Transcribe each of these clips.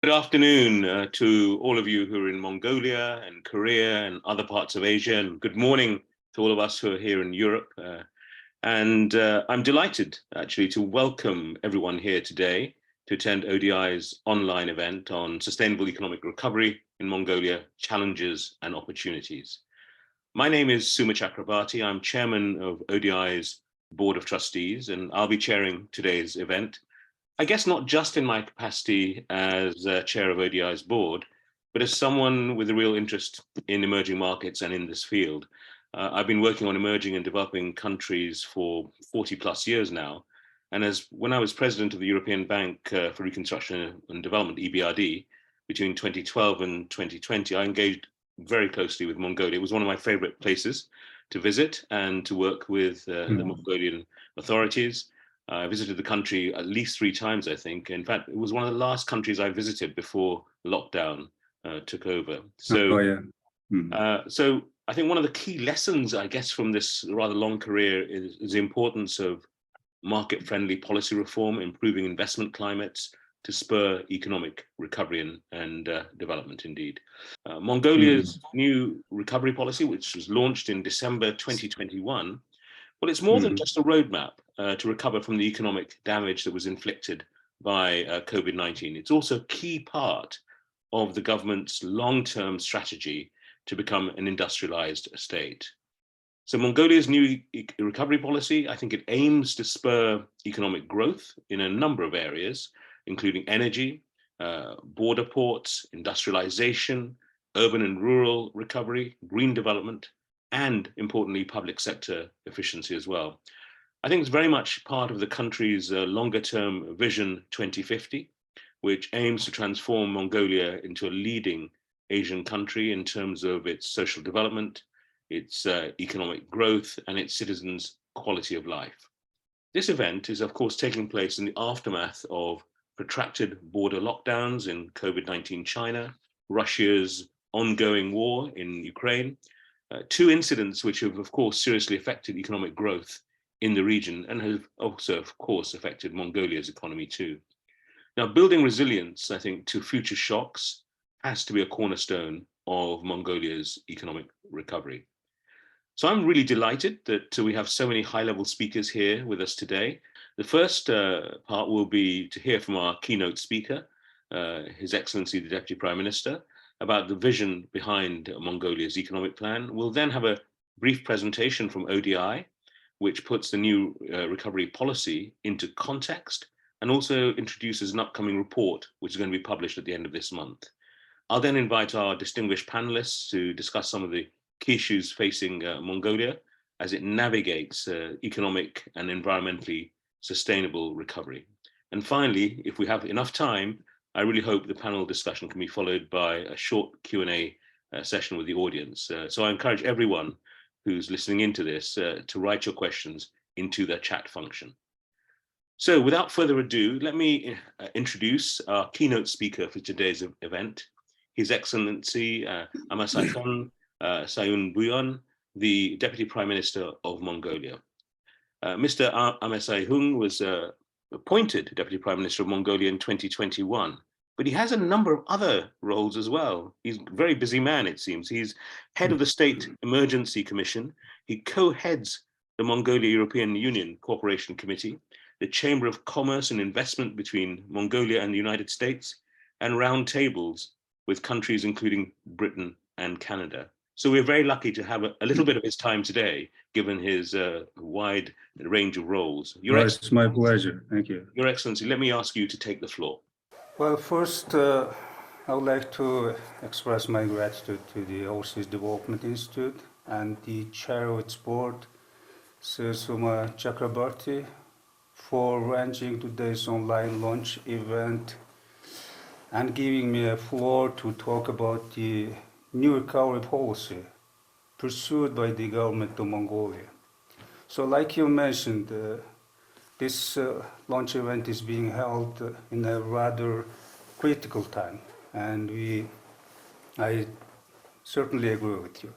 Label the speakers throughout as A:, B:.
A: Good afternoon to all of you who are in Mongolia and Korea and other parts of Asia, and good morning to all of us who are here in Europe. I'm delighted actually to welcome everyone here today to attend ODI's online event on sustainable economic recovery in Mongolia, challenges and opportunities. My name is Suma Chakrabarti. I'm chairman of ODI's Board of Trustees, and I'll be chairing today's event. I guess not just in my capacity as chair of ODI's board, but as someone with a real interest in emerging markets and in this field. I've been working on emerging and developing countries for 40 plus years now. And when I was president of the European Bank for Reconstruction and Development, EBRD, between 2012 and 2020, I engaged very closely with Mongolia. It was one of my favorite places to visit and to work with the Mongolian authorities. I visited the country at least 3 times, I think. In fact, it was one of the last countries I visited before lockdown took over. So I think one of the key lessons, I guess, from this rather long career is the importance of market-friendly policy reform, improving investment climates to spur economic recovery and development, indeed. Mongolia's new recovery policy, which was launched in December 2021, well, it's more than just a roadmap to recover from the economic damage that was inflicted by COVID-19. It's also a key part of the government's long-term strategy to become an industrialized state. So Mongolia's new recovery policy, I think it aims to spur economic growth in a number of areas, including energy, border ports, industrialization, urban and rural recovery, green development, and importantly, public sector efficiency as well. I think it's very much part of the country's longer term Vision 2050, which aims to transform Mongolia into a leading Asian country in terms of its social development, its economic growth, and its citizens' quality of life. This event is, of course, taking place in the aftermath of protracted border lockdowns in COVID-19 China, Russia's ongoing war in Ukraine, 2 incidents which have, of course, seriously affected economic growth in the region and have also, of course, affected Mongolia's economy too. Now, building resilience, I think, to future shocks has to be a cornerstone of Mongolia's economic recovery. So I'm really delighted that we have so many high-level speakers here with us today. The first part will be to hear from our keynote speaker, His Excellency the Deputy Prime Minister, about the vision behind Mongolia's economic plan. We'll then have a brief presentation from ODI, which puts the new recovery policy into context and also introduces an upcoming report, which is going to be published at the end of this month. I'll then invite our distinguished panelists to discuss some of the key issues facing Mongolia as it navigates economic and environmentally sustainable recovery. And finally, if we have enough time, I really hope the panel discussion can be followed by a short Q&A session with the audience. So I encourage everyone who's listening into this to write your questions into the chat function. So without further ado, let me introduce our keynote speaker for today's event, His Excellency Amasaikhon Sayunbuyon, the Deputy Prime Minister of Mongolia. Mr. Amasaikhon was appointed Deputy Prime Minister of Mongolia in 2021, but he has a number of other roles as well. He's a very busy man, it seems. He's head of the State Emergency Commission. He co-heads the Mongolia-European Union Cooperation Committee, the Chamber of Commerce and Investment between Mongolia and the United States, and roundtables with countries including Britain and Canada. So we're very lucky to have a little bit of his time today, given his wide range of roles.
B: It's my pleasure. Thank you.
A: Your Excellency, let me ask you to take the floor.
B: Well, first, I would like to express my gratitude to the Overseas Development Institute and the chair of its board, Sir Suma Chakrabarti, for arranging today's online launch event and giving me a floor to talk about the new recovery policy pursued by the government of Mongolia. So like you mentioned, this launch event is being held in a rather critical time, and I certainly agree with you.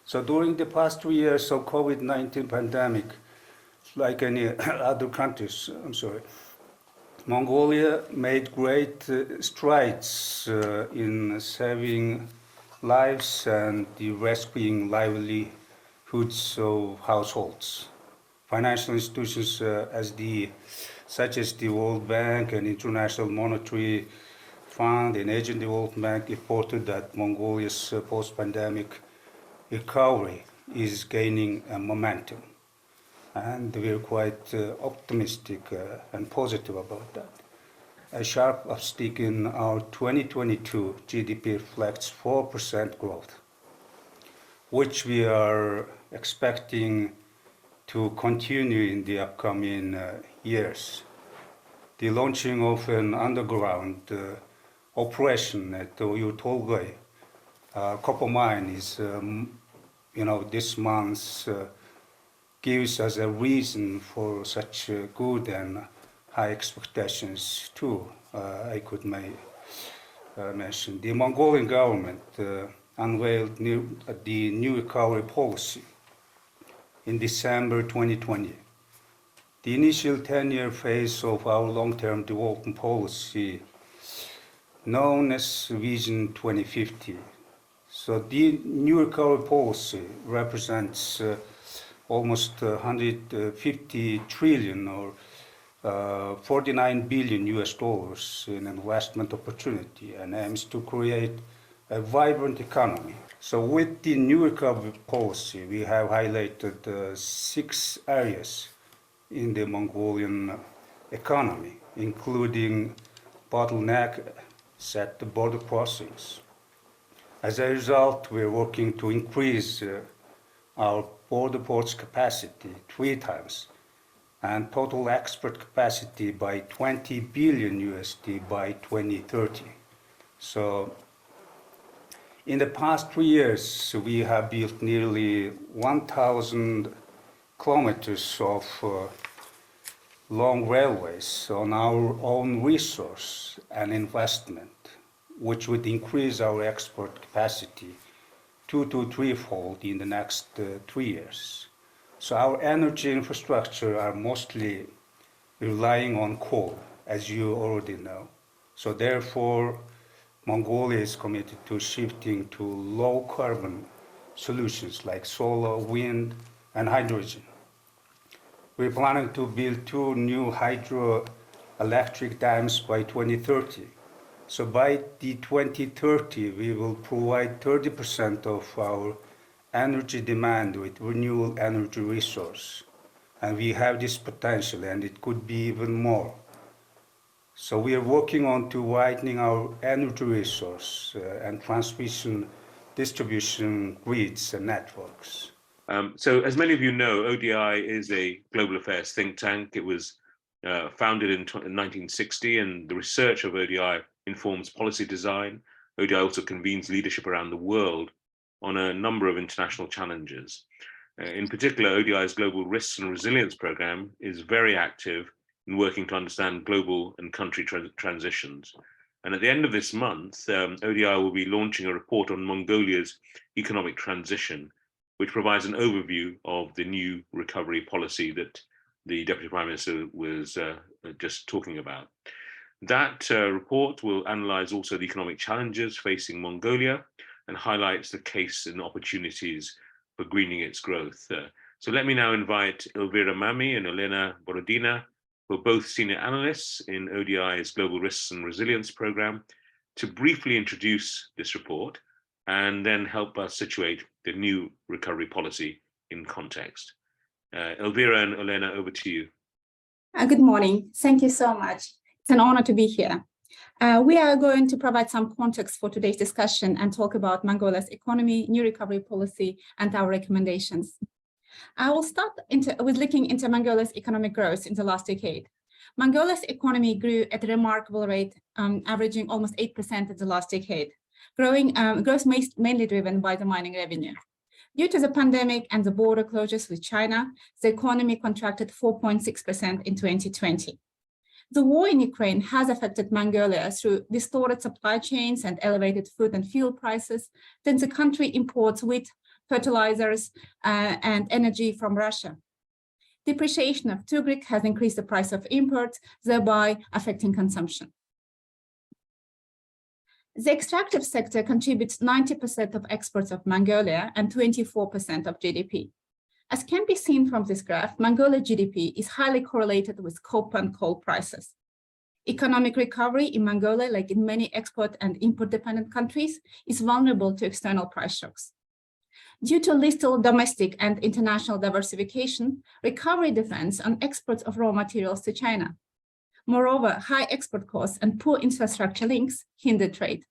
B: So during the past 2 years of COVID-19 pandemic, like any other countries, Mongolia made great strides in saving lives and rescuing livelihoods of households. Financial institutions such as the World Bank and International Monetary Fund and Asian Development Bank reported that Mongolia's post-pandemic recovery is gaining momentum. And we're quite optimistic and positive about that. A sharp uptick in our 2022 GDP reflects 4% growth, which we are expecting to continue in the upcoming years. The launching of an underground operation at the Oyu Tolgoi copper mine is, this month gives us a reason for such good and high expectations too. I could mention the Mongolian government unveiled the new recovery policy in December 2020. The initial 10-year phase of our long-term development policy, known as Vision 2050. So the new recovery policy represents almost 150 trillion or 49 billion US dollars in investment opportunity and aims to create a vibrant economy. So with the new recovery policy, we have highlighted 6 areas in the Mongolian economy, including bottlenecks at the border crossings. As a result, we're working to increase our border ports capacity 3 times and total export capacity by 20 billion USD by 2030. So in the past 3 years, we have built nearly 1,000 kilometers of long railways on our own resource and investment, which would increase our export capacity 2 to 3-fold in the next 3 years. So our energy infrastructure are mostly relying on coal, as you already know. So therefore, Mongolia is committed to shifting to low carbon solutions like solar, wind, and hydrogen. We're planning to build 2 new hydroelectric dams by 2030. So by the 2030, we will provide 30% of our energy demand with renewable energy resource. And we have this potential, and it could be even more. So we are working on to widening our energy resource and transmission distribution grids and networks.
A: So as many of you know, ODI is a global affairs think tank. It was founded in 1960, and the research of ODI informs policy design. ODI also convenes leadership around the world on a number of international challenges. In particular, ODI's Global Risks and Resilience Program is very active in working to understand global and country transitions. And at the end of this month, ODI will be launching a report on Mongolia's economic transition, which provides an overview of the new recovery policy that the Deputy Prime Minister was just talking about. That report will analyze also the economic challenges facing Mongolia and highlights the case and opportunities for greening its growth. So let me now invite Elvira Mami and Elena Borodina, who are both senior analysts in ODI's Global Risks and Resilience Program, to briefly introduce this report and then help us situate the new recovery policy in context. Elvira and Elena, over to you.
C: Good morning. Thank you so much. It's an honor to be here. We are going to provide some context for today's discussion and talk about Mongolia's economy, new recovery policy, and our recommendations. I will start with looking into Mongolia's economic growth in the last decade. Mongolia's economy grew at a remarkable rate, averaging almost 8% in the last decade, growth mainly driven by the mining revenue. Due to the pandemic and the border closures with China, the economy contracted 4.6% in 2020. The war in Ukraine has affected Mongolia through distorted supply chains and elevated food and fuel prices, since the country imports wheat, fertilizers, and energy from Russia. Depreciation of Tugrik has increased the price of imports, thereby affecting consumption. The extractive sector contributes 90% of exports of Mongolia and 24% of GDP. As can be seen from this graph, Mongolia GDP is highly correlated with copper and coal prices. Economic recovery in Mongolia, like in many export and import-dependent countries, is vulnerable to external price shocks. Due to little domestic and international diversification, recovery depends on exports of raw materials to China. Moreover, high export costs and poor infrastructure links hinder trade.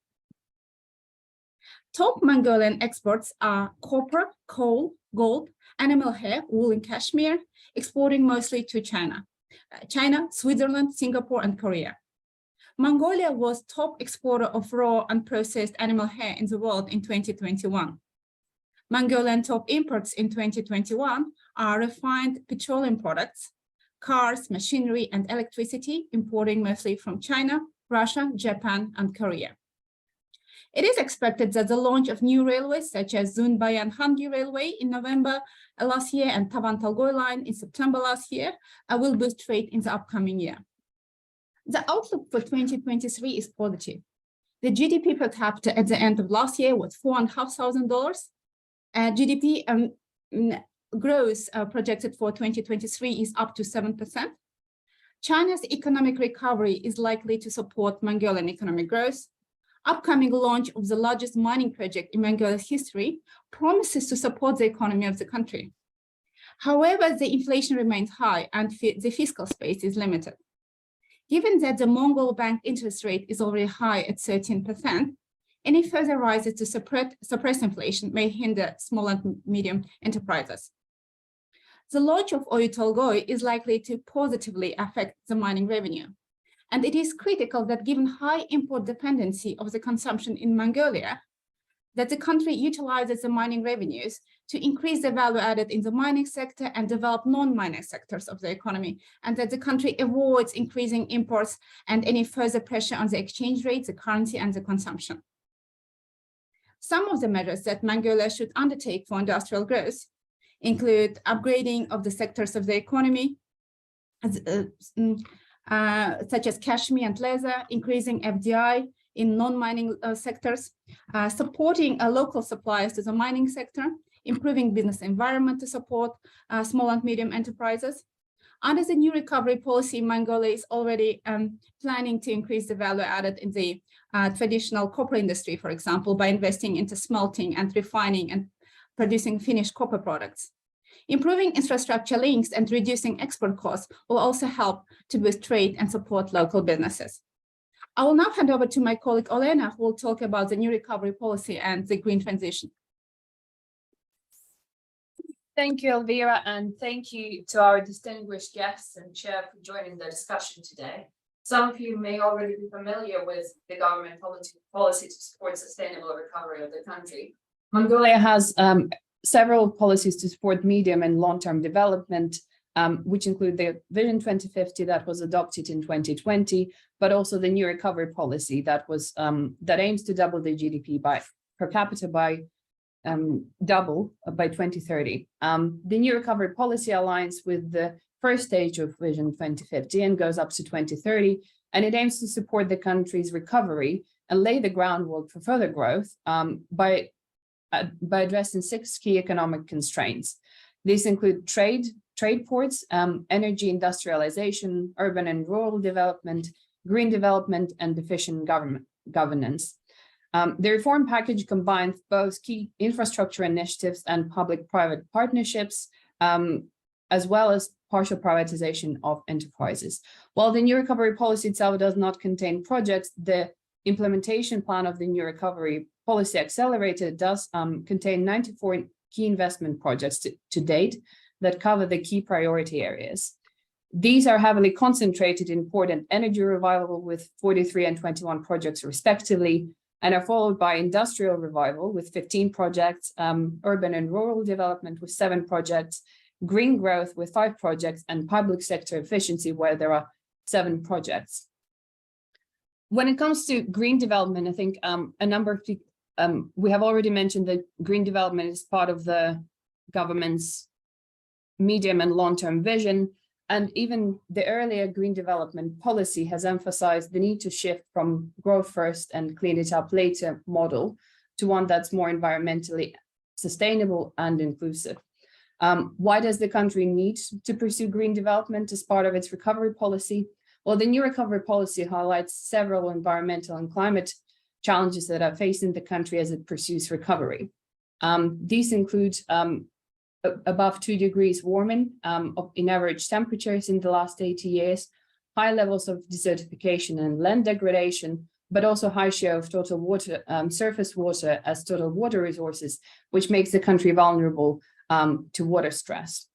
C: Top Mongolian exports are copper, coal, gold, animal hair, wool and cashmere, exporting mostly to China, Switzerland, Singapore, and Korea. Mongolia was top exporter of raw and processed animal hair in the world in 2021. Mongolian top imports in 2021 are refined petroleum products, cars, machinery, and electricity, importing mostly from China, Russia, Japan, and Korea. It is expected that the launch of new railways, such as Zunbayan-Hangi Railway in November last year and Tavan-Talgoy Line in September last year, will boost trade in the upcoming year. The outlook for 2023 is positive. The GDP per capita at the end of last year was $4,500. GDP growth projected for 2023 is up to 7%. China's economic recovery is likely to support Mongolian economic growth. Upcoming launch of the largest mining project in Mongolia's history promises to support the economy of the country. However, the inflation remains high and the fiscal space is limited. Given that the Mongol bank interest rate is already high at 13%, any further rises to suppress inflation may hinder small and medium enterprises. The launch of Oyu Tolgoi is likely to positively affect the mining revenue. And it is critical that given high import dependency of the consumption in Mongolia, that the country utilizes the mining revenues to increase the value added in the mining sector and develop non-mining sectors of the economy, and that the country avoids increasing imports and any further pressure on the exchange rate, the currency, and the consumption. Some of the measures that Mongolia should undertake for industrial growth include upgrading of the sectors of the economy, such as cashmere and leather, increasing FDI in non-mining sectors, supporting local suppliers to the mining sector, improving business environment to support small and medium enterprises. Under the new recovery policy, Mongolia is already planning to increase the value added in the traditional copper industry, for example, by investing into smelting and refining and producing finished copper products. Improving infrastructure links and reducing export costs will also help to boost trade and support local businesses. I will now hand over to my colleague Olena, who will talk about the new recovery policy and the green transition.
D: Thank you, Elvira, and thank you to our distinguished guests and chair for joining the discussion today. Some of you may already be familiar with the government policy to support sustainable recovery of the country. Mongolia has several policies to support medium and long-term development, which include the Vision 2050 that was adopted in 2020, but also the new recovery policy that aims to double the GDP per capita by 2030. The new recovery policy aligns with the first stage of Vision 2050 and goes up to 2030, and it aims to support the country's recovery and lay the groundwork for further growth by addressing 6 key economic constraints. These include trade ports, energy industrialization, urban and rural development, green development, and efficient governance. The reform package combines both key infrastructure initiatives and public-private partnerships, as well as partial privatization of enterprises. While the new recovery policy itself does not contain projects, the implementation plan of the new recovery policy accelerator does contain 94 key investment projects to date that cover the key priority areas. These are heavily concentrated in port and energy revival with 43 and 21 projects respectively, and are followed by industrial revival with 15 projects, urban and rural development with 7 projects, green growth with 5 projects, and public sector efficiency where there are 7 projects. When it comes to green development, I think a number of people, we have already mentioned that green development is part of the government's medium and long-term vision. And even the earlier green development policy has emphasized the need to shift from growth first and clean it up later model to one that's more environmentally sustainable and inclusive. Why does the country need to pursue green development as part of its recovery policy? Well, the new recovery policy highlights several environmental and climate challenges that are facing the country as it pursues recovery. These include above 2 degrees warming in average temperatures in the last 80 years, high levels of desertification and land degradation, but also high share of total water, surface water as total water resources, which makes the country vulnerable to water stress.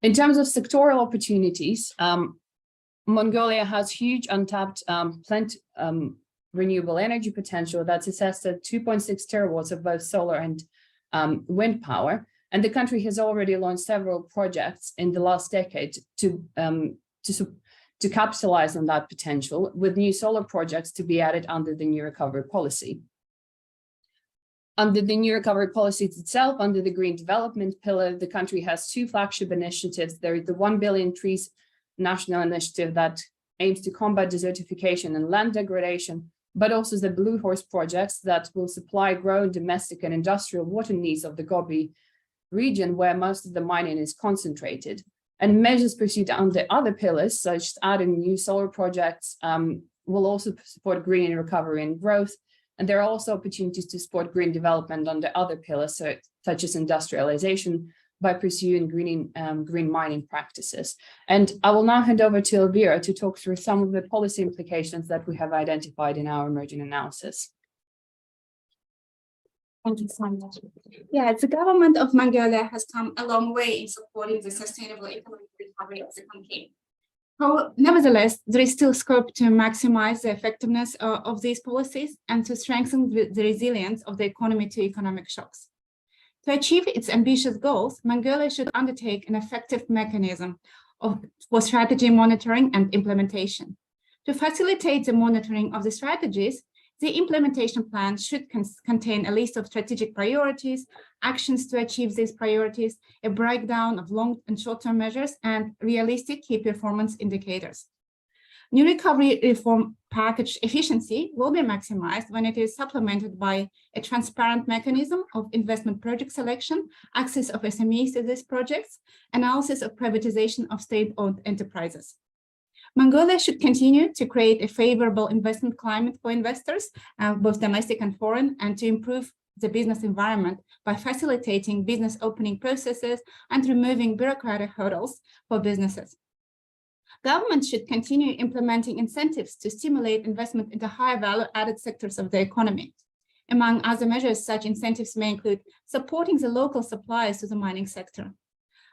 D: In terms of sectoral opportunities, Mongolia has huge untapped renewable energy potential that's assessed at 2.6 terawatts of both solar and wind power. And the country has already launched several projects in the last decade to capitalize on that potential, with new solar projects to be added under the new recovery policy. Under the new recovery policy itself, under the green development pillar, the country has 2 flagship initiatives. There is the 1 billion trees national initiative that aims to combat desertification and land degradation, but also the Blue Horse projects that will supply growing domestic and industrial water needs of the Gobi region, where most of the mining is concentrated. And measures pursued under other pillars, such as adding new solar projects, will also support green recovery and growth. And there are also opportunities to support green development under other pillars, such as industrialization, by pursuing green mining practices. And I will now hand over to Elvira to talk through some of the policy implications that we have identified in our emerging analysis.
C: Thank you so much. Yeah, the government of Mongolia has come a long way in supporting the sustainable economic recovery of the country. Nevertheless, there is still scope to maximize the effectiveness of these policies and to strengthen the resilience of the economy to economic shocks. To achieve its ambitious goals, Mongolia should undertake an effective mechanism for strategy monitoring and implementation. To facilitate the monitoring of the strategies, the implementation plan should contain a list of strategic priorities, actions to achieve these priorities, a breakdown of long and short-term measures, and realistic key performance indicators. New recovery reform package efficiency will be maximized when it is supplemented by a transparent mechanism of investment project selection, access of SMEs to these projects, analysis of privatization of state-owned enterprises. Mongolia should continue to create a favorable investment climate for investors, both domestic and foreign, and to improve the business environment by facilitating business opening processes and removing bureaucratic hurdles for businesses. Government should continue implementing incentives to stimulate investment into higher value-added sectors of the economy. Among other measures, such incentives may include supporting the local suppliers to the mining sector.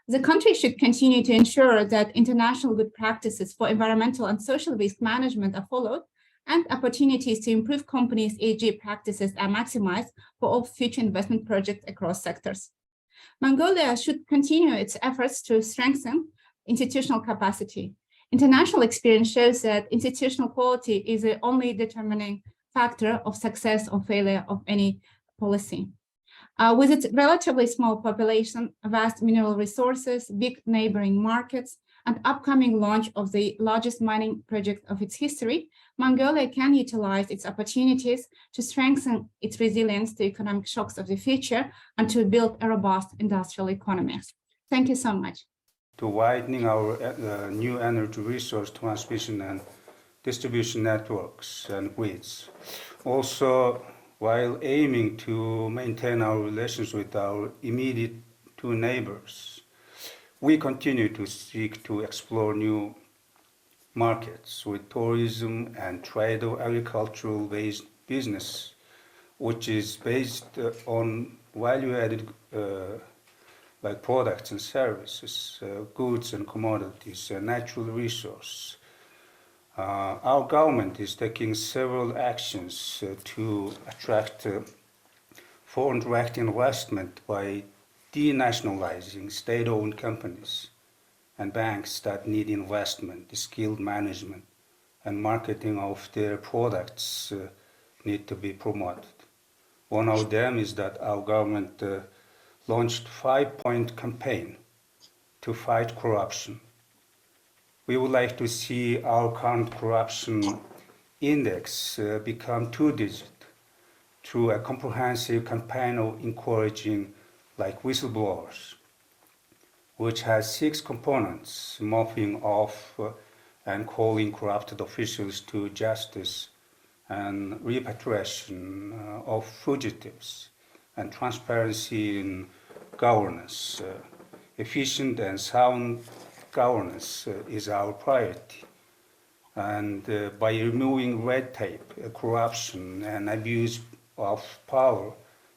C: The country should continue to ensure that international good practices for environmental and social risk management are followed, and opportunities to improve companies' ESG practices are maximized for all future investment projects across sectors. Mongolia should continue its efforts to strengthen institutional capacity. International experience shows that institutional quality is the only determining factor of success or failure of any policy. With its relatively small population, vast mineral resources, big neighboring markets, and upcoming launch of the largest mining project of its history, Mongolia can utilize its opportunities to strengthen its resilience to economic shocks of the future and to build a robust industrial economy. Thank you so much.
B: To widening our new energy resource transmission and distribution networks and grids. Also, while aiming to maintain our relations with our immediate 2 neighbors, we continue to seek to explore new markets with tourism and trade or agricultural-based business, which is based on value-added like products and services, goods and commodities, natural resource. Our government is taking several actions to attract foreign direct investment by denationalizing state-owned companies and banks that need investment, skilled management, and marketing of their products need to be promoted. One of them is that our government launched 5-point campaign to fight corruption. We would like to see our current corruption index become two-digit through a comprehensive campaign of encouraging like whistleblowers, which has 6 components: mopping off and calling corrupted officials to justice, and repatriation of fugitives, and transparency in governance. Efficient and sound governance is our priority. And by removing red tape, corruption, and abuse of power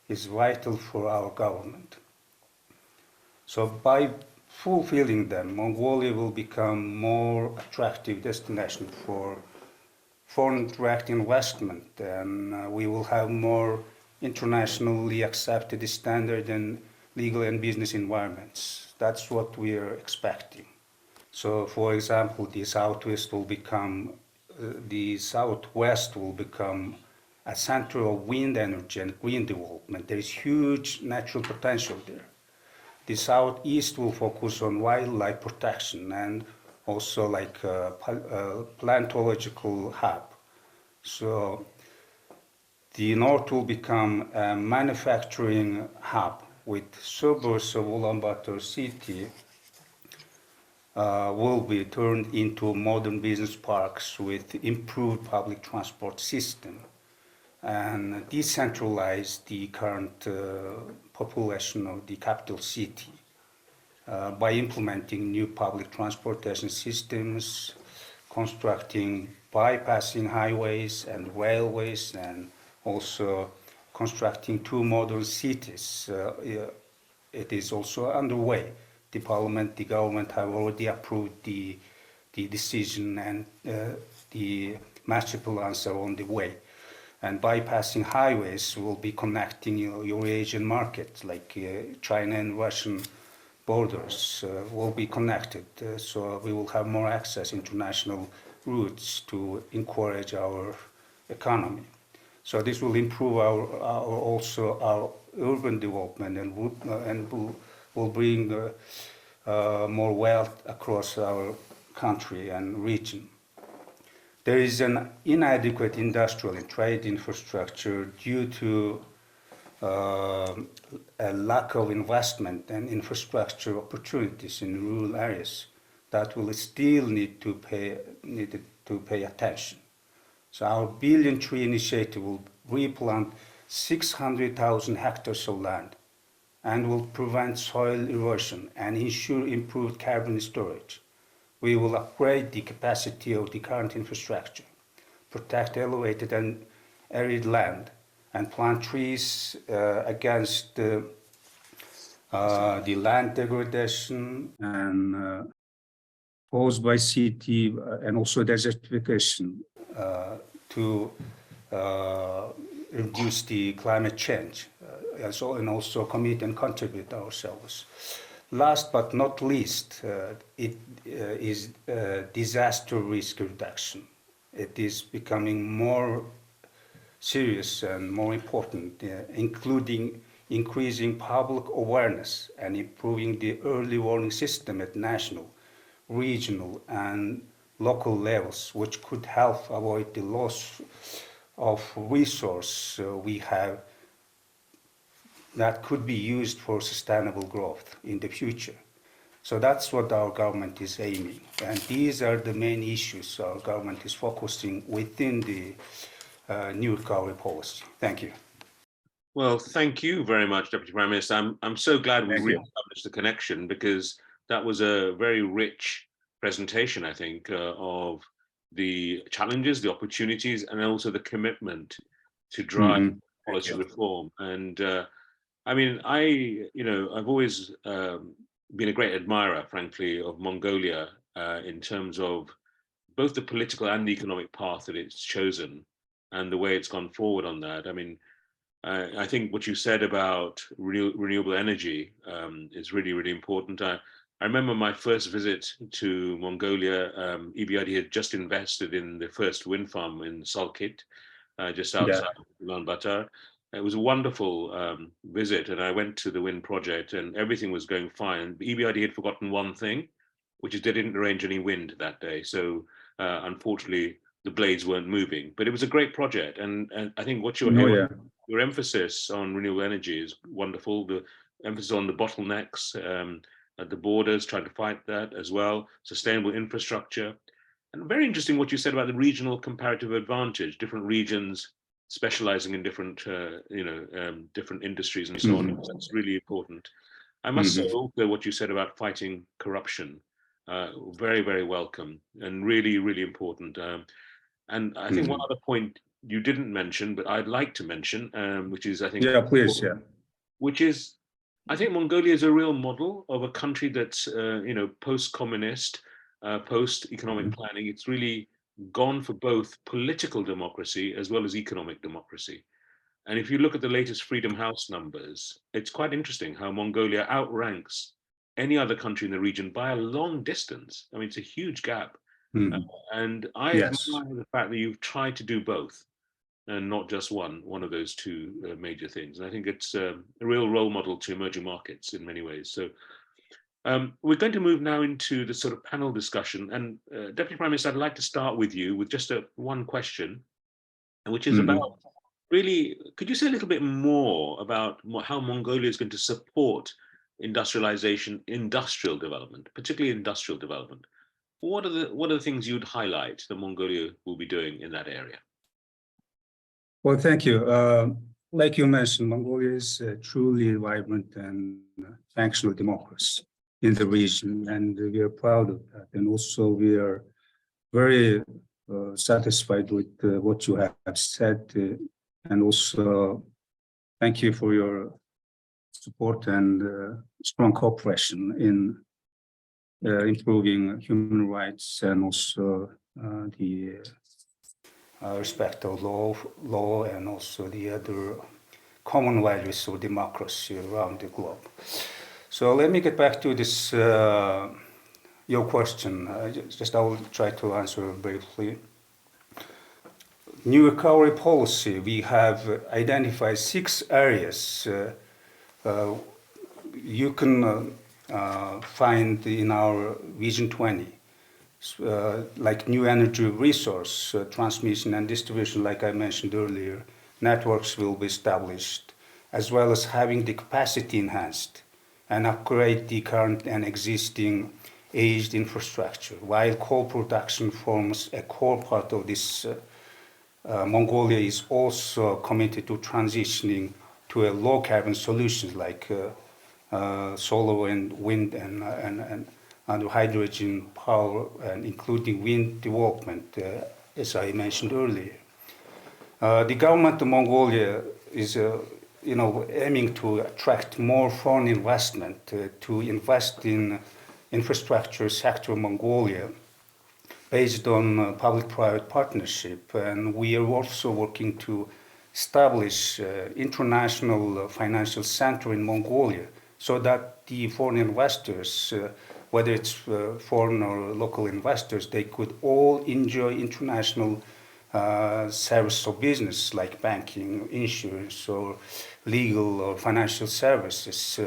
B: is vital for our government. So by fulfilling them, Mongolia will become more attractive destination for foreign direct investment, and we will have more internationally accepted standard and legal and business environments. That's what we are expecting. So, for example, the southwest will become a center of wind energy and green development. There is huge natural potential there. The southeast will focus on wildlife protection and also like a plantological hub. So the north will become a manufacturing hub with suburbs of Ulaanbaatar city will be turned into modern business parks with improved public transport system, and decentralize the current population of the capital city by implementing new public transportation systems, constructing bypassing highways and railways, and also constructing 2 modern cities. It is also underway. The government have already approved the decision, and the master plans are on the way. And bypassing highways will be connecting Eurasian markets like China and Russian borders will be connected. So we will have more access international routes to encourage our economy. So this will improve our urban development and will bring more wealth across our country and region. There is an inadequate industrial and trade infrastructure due to a lack of investment and infrastructure opportunities in rural areas that will still need to pay attention. So our Billion Tree Initiative will replant 600,000 hectares of land and will prevent soil erosion and ensure improved carbon storage. We will upgrade the capacity of the current infrastructure, protect elevated and arid land, and plant trees against the land degradation and caused by city and also desertification to reduce the climate change, and also commit and contribute ourselves. Last but not least, it is disaster risk reduction. It is becoming more serious and more important, including increasing public awareness and improving the early warning system at national, regional, and local levels, which could help avoid the loss of resource we have that could be used for sustainable growth in the future. So that's what our government is aiming. And these are the main issues our government is focusing within the new recovery policy. Thank you.
A: Well, thank you very much, Deputy Prime Minister. I'm so glad we re-established the connection, because that was a very rich presentation, I think, of the challenges, the opportunities, and also the commitment to drive policy reform. And I mean, I've always been a great admirer, frankly, of Mongolia in terms of both the political and the economic path that it's chosen and the way it's gone forward on that. I mean, I think what you said about renewable energy is really, really important. I remember my first visit to Mongolia. EBRD had just invested in the first wind farm in Salkit, just outside Ulaanbaatar. It was a wonderful visit, and I went to the wind project, and everything was going fine. The EBRD had forgotten one thing, which is they didn't arrange any wind that day. So unfortunately, the blades weren't moving. But it was a great project, and I think what
B: Oh, yeah.
A: your emphasis on renewable energy is wonderful. The emphasis on the bottlenecks at the borders, trying to fight that as well. Sustainable infrastructure, and very interesting what you said about the regional comparative advantage. Different regions specializing in different, different industries and so on. That's really important. I must say also what you said about fighting corruption, very, very welcome and really, really important. And I think one other point you didn't mention, but I'd like to mention, which is, I think,
B: Yeah, please, yeah.
A: which is, I think Mongolia is a real model of a country that's, post-communist, post-economic planning. It's really gone for both political democracy as well as economic democracy. And if you look at the latest Freedom House numbers, it's quite interesting how Mongolia outranks any other country in the region by a long distance. I mean, it's a huge gap. And I
B: Yes.
A: admire the fact that you've tried to do both and not just one of those two major things. And I think it's a real role model to emerging markets in many ways. So we're going to move now into the sort of panel discussion. And Deputy Prime Minister, I'd like to start with you with just one question, which is about really, could you say a little bit more about how Mongolia is going to support industrialization, industrial development, particularly industrial development? What are the things you'd highlight that Mongolia will be doing in that area?
B: Well, thank you. Like you mentioned, Mongolia is a truly vibrant and functional democracy in the region, and we are proud of that. And also, we are very satisfied with what you have said, and also thank you for your support and strong cooperation in improving human rights and also the respect of law and also the other common values of democracy around the globe. So let me get back to this, your question. I will try to answer briefly. New recovery policy, we have identified 6 areas you can find in our Vision 20. Like new energy resource transmission and distribution, like I mentioned earlier, networks will be established, as well as having the capacity enhanced and upgrade the current and existing aged infrastructure. While coal production forms a core part of this, Mongolia is also committed to transitioning to a low carbon solutions like solar and wind and hydrogen power, and including wind development, as I mentioned earlier. The government of Mongolia is, aiming to attract more foreign investment to invest in infrastructure sector of Mongolia based on public-private partnership, and we are also working to establish international financial center in Mongolia so that the foreign investors, whether it's foreign or local investors, they could all enjoy international service of business like banking, insurance, or legal or financial services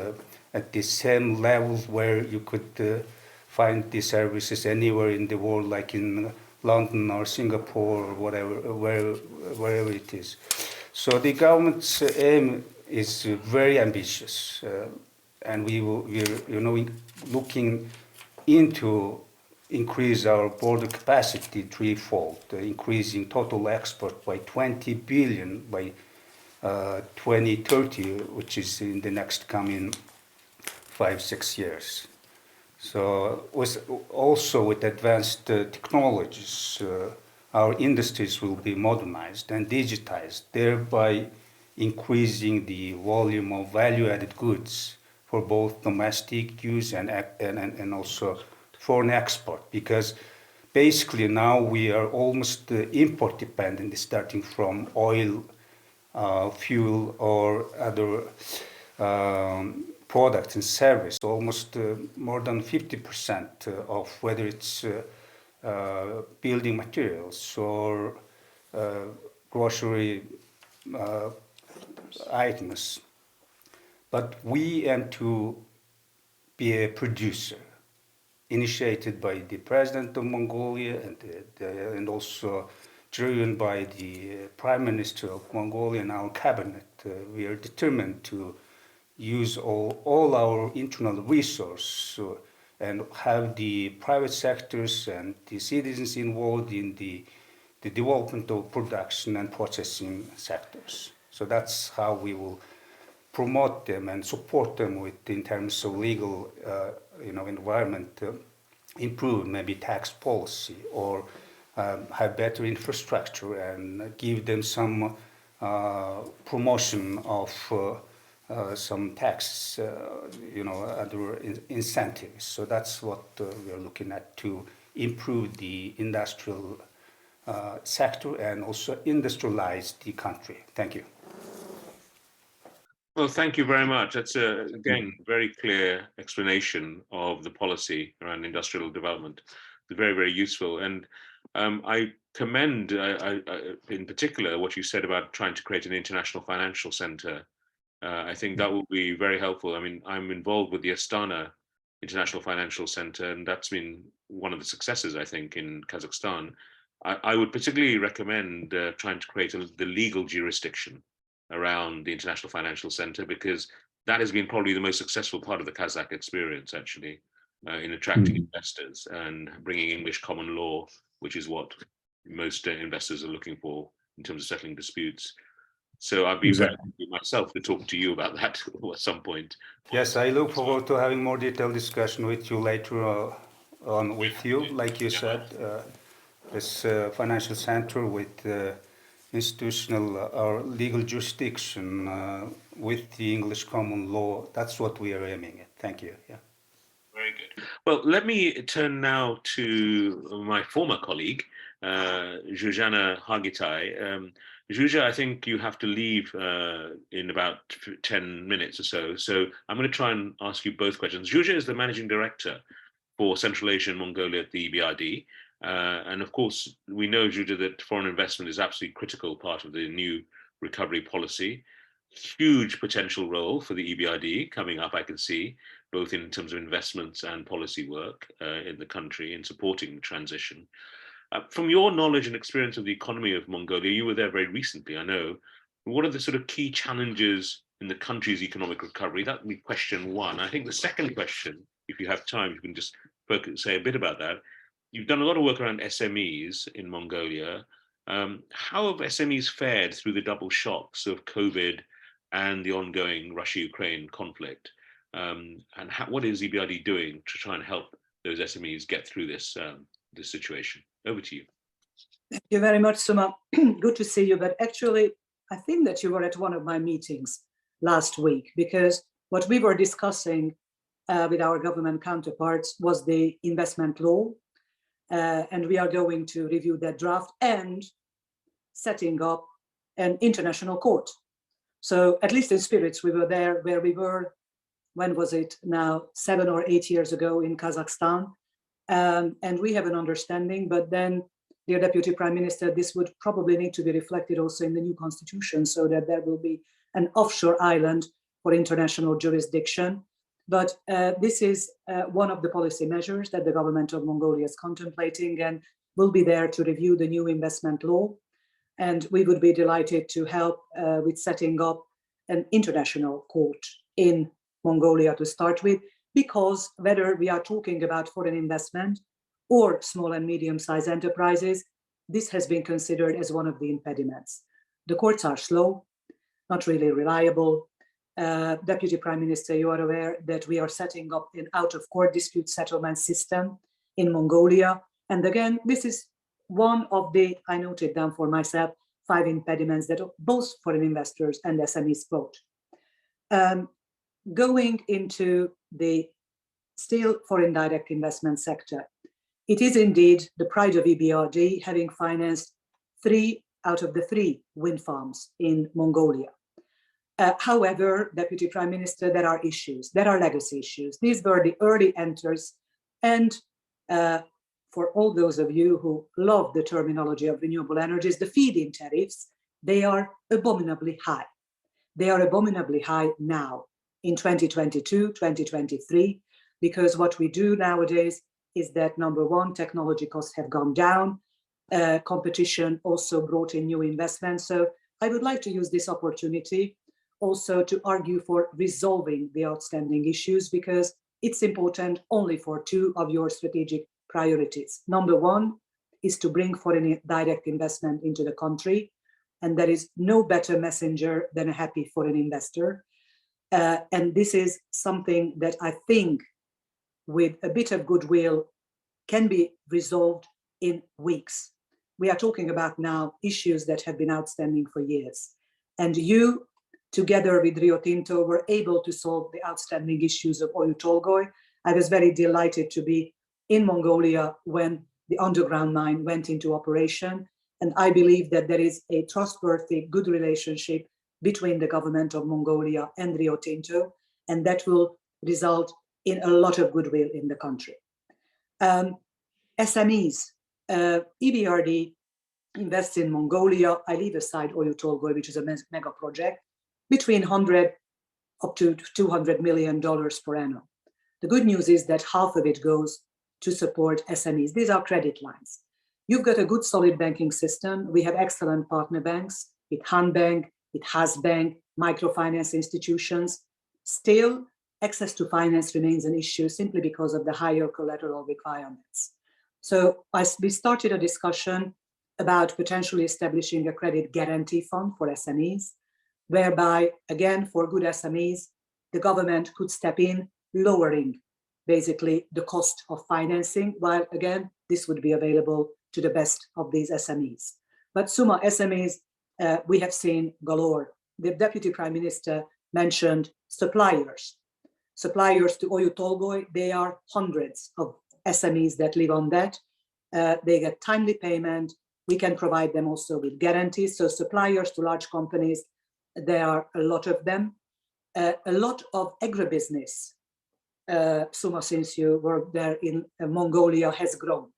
B: at the same level where you could find these services anywhere in the world, like in London or Singapore or whatever, wherever it is. So the government's aim is very ambitious, and we're looking into increase our border capacity threefold, increasing total export by 20 billion by 2030, which is in the next coming 5-6 years. So also with advanced technologies, our industries will be modernized and digitized, thereby increasing the volume of value-added goods for both domestic use and also foreign export. Because basically now we are almost import dependent, starting from oil, fuel, or other products and service. Almost more than 50% of whether it's building materials or grocery items. But we aim to be a producer, initiated by the president of Mongolia and also driven by the prime minister of Mongolia and our cabinet. We are determined to use all our internal resources and have the private sectors and the citizens involved in the development of production and processing sectors. So that's how we will promote them and support them with in terms of legal, environment, improve maybe tax policy or have better infrastructure and give them some promotion of some tax, other incentives. So that's what we are looking at to improve the industrial sector and also industrialize the country. Thank you.
A: Well, thank you very much. That's again very clear explanation of the policy around industrial development. It's very, very useful, and I commend, in particular, what you said about trying to create an international financial center. I think that will be very helpful. I mean, I'm involved with the Astana International Financial Center, and that's been one of the successes, I think, in Kazakhstan. I would particularly recommend trying to create the legal jurisdiction around the International Financial Center, because that has been probably the most successful part of the Kazakh experience, actually, in attracting investors and bringing English common law, which is what most investors are looking for in terms of settling disputes. So I'd be very happy myself to talk to you about that at some point.
B: Yes, I look forward to having more detailed discussion with you later on with you. Like you said, this financial center with institutional or legal jurisdiction with the English common law, that's what we are aiming at. Thank you. Yeah.
A: Very good. Well, let me turn now to my former colleague, Zsuzsanna Hargitay. Zsuzsa, I think you have to leave in about 10 minutes or so. So I'm going to try and ask you both questions. Zsuzsa is the managing director for Central Asia and Mongolia at the EBRD. And of course, we know, Zsuzsa, that foreign investment is absolutely critical part of the new recovery policy. Huge potential role for the EBRD coming up, I can see, both in terms of investments and policy work in the country in supporting the transition. From your knowledge and experience of the economy of Mongolia, you were there very recently, I know. What are the sort of key challenges in the country's economic recovery? That would be question one. I think the second question, if you have time, you can just say a bit about that. You've done a lot of work around SMEs in Mongolia. How have SMEs fared through the double shocks of COVID and the ongoing Russia-Ukraine conflict? And what is EBRD doing to try and help those SMEs get through this situation? Over to you.
E: Thank you very much, Suma. Good to see you. But actually, I think that you were at one of my meetings last week, because what we were discussing with our government counterparts was the investment law. And we are going to review that draft and setting up an international court. So at least in spirits, we were there where we were, when was it now, 7 or 8 years ago in Kazakhstan. And we have an understanding, but then, dear Deputy Prime Minister, this would probably need to be reflected also in the new constitution, so that there will be an offshore island for international jurisdiction. But this is one of the policy measures that the government of Mongolia is contemplating, and will be there to review the new investment law. And we would be delighted to help with setting up an international court in Mongolia to start with, because whether we are talking about foreign investment or small and medium-sized enterprises, this has been considered as one of the impediments. The courts are slow, not really reliable. Deputy Prime Minister, you are aware that we are setting up an out-of-court dispute settlement system in Mongolia. And again, this is one of the, I noted down for myself, 5 impediments that both foreign investors and SMEs quote. Going into the still foreign direct investment sector, it is indeed the pride of EBRD, having financed 3 out of the 3 wind farms in Mongolia. However, Deputy Prime Minister, there are issues, there are legacy issues. These were the early enters, and for all those of you who love the terminology of renewable energies, the feed-in tariffs, they are abominably high. they are abominably high now in 2022, 2023, because what we do nowadays is that, number one, technology costs have gone down. Competition also brought in new investments. So I would like to use this opportunity also to argue for resolving the outstanding issues, because it's important only for two of your strategic priorities. Number one is to bring foreign direct investment into the country. And there is no better messenger than a happy foreign investor. And this is something that I think with a bit of goodwill can be resolved in weeks. We are talking about now issues that have been outstanding for years. And you, together with Rio Tinto, were able to solve the outstanding issues of Oyu Tolgoi. I was very delighted to be in Mongolia when the underground mine went into operation. And I believe that there is a trustworthy, good relationship between the government of Mongolia and Rio Tinto, and that will result in a lot of goodwill in the country. SMEs, EBRD invests in Mongolia. I leave aside Oyu Tolgoi, which is a mega project, between 100 up to $200 million per annum. The good news is that half of it goes to support SMEs. These are credit lines. You've got a good, solid banking system. We have excellent partner banks, with Han Bank, with Hasbank, microfinance institutions. Still, access to finance remains an issue simply because of the higher collateral requirements. So we started a discussion about potentially establishing a credit guarantee fund for SMEs, whereby, again, for good SMEs, the government could step in, lowering basically the cost of financing, while again, this would be available to the best of these SMEs. But Suma, SMEs, we have seen galore. The Deputy Prime Minister mentioned suppliers. Suppliers to Oyu Tolgoi, they are hundreds of SMEs that live on that. They get timely payment. We can provide them also with guarantees. So suppliers to large companies, there are a lot of them. A lot of agribusiness, Suma, since you were there in Mongolia, has grown.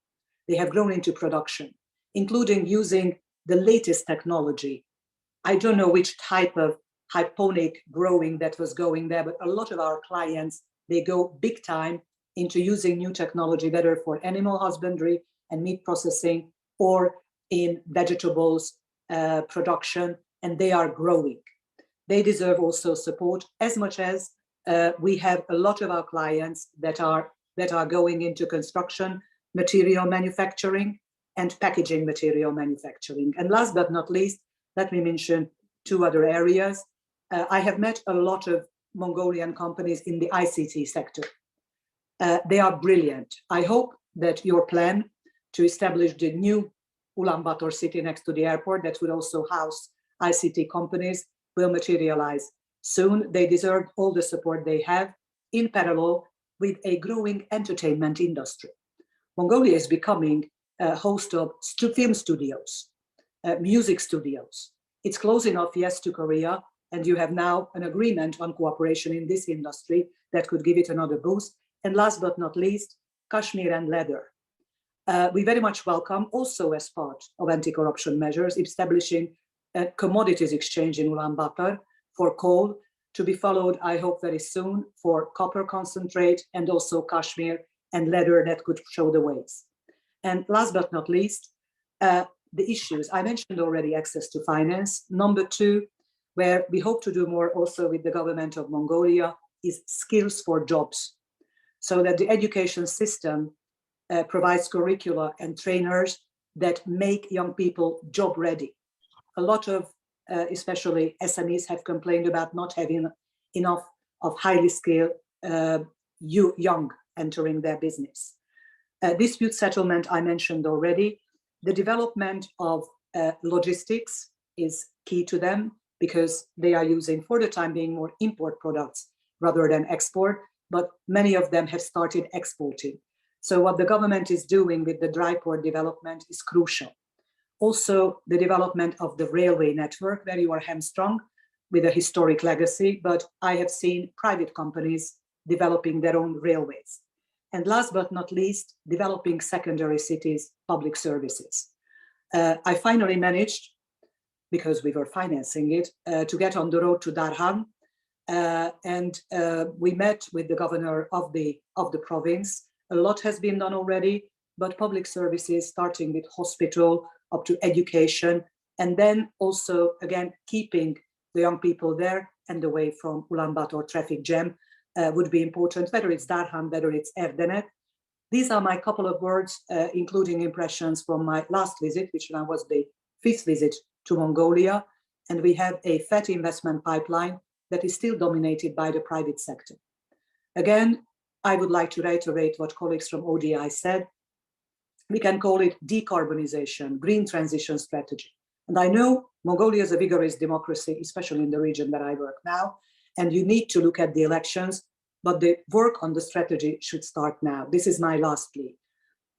E: They have grown into production, including using the latest technology. I don't know which type of hydroponic growing that was going there, but a lot of our clients, they go big time into using new technology, whether for animal husbandry and meat processing or in vegetables production, and they are growing. They deserve also support, as much as we have a lot of our clients that are going into construction, material manufacturing, and packaging material manufacturing. And last but not least, let me mention two other areas. I have met a lot of Mongolian companies in the ICT sector. They are brilliant. I hope that your plan to establish the new Ulaanbaatar city next to the airport that would also house ICT companies will materialize soon. They deserve all the support they have in parallel with a growing entertainment industry. Mongolia is becoming a host of film studios, music studios. It's close enough, yes, to Korea, and you have now an agreement on cooperation in this industry that could give it another boost. And last but not least, Kashmir and leather. We very much welcome, also as part of anti-corruption measures, establishing a commodities exchange in Ulaanbaatar for coal, to be followed, I hope, very soon for copper concentrate and also Kashmir and leather that could show the ways. And last but not least, the issues. I mentioned already access to finance. Number two, where we hope to do more also with the government of Mongolia, is skills for jobs, so that the education system provides curricula and trainers that make young people job ready. A lot of, especially SMEs, have complained about not having enough of highly skilled young entering their business. Dispute settlement, I mentioned already. The development of logistics is key to them, because they are using, for the time being, more import products rather than export, but many of them have started exporting. So what the government is doing with the dry port development is crucial. Also, the development of the railway network, where you are hamstrung with a historic legacy, but I have seen private companies developing their own railways. And last but not least, developing secondary cities, public services. I finally managed because we were financing it, to get on the road to Darhan. And we met with the governor of the province. A lot has been done already, but public services, starting with hospital up to education, and then also, again, keeping the young people there and away from Ulaanbaatar traffic jam would be important, whether it's Darhan, whether it's Erdenet. These are my couple of words, including impressions from my last visit, which now was the 5th visit to Mongolia. And we have a fatty investment pipeline that is still dominated by the private sector. Again, I would like to reiterate what colleagues from ODI said. We can call it decarbonization, green transition strategy. And I know Mongolia is a vigorous democracy, especially in the region that I work now, and you need to look at the elections, but the work on the strategy should start now. This is my last plea.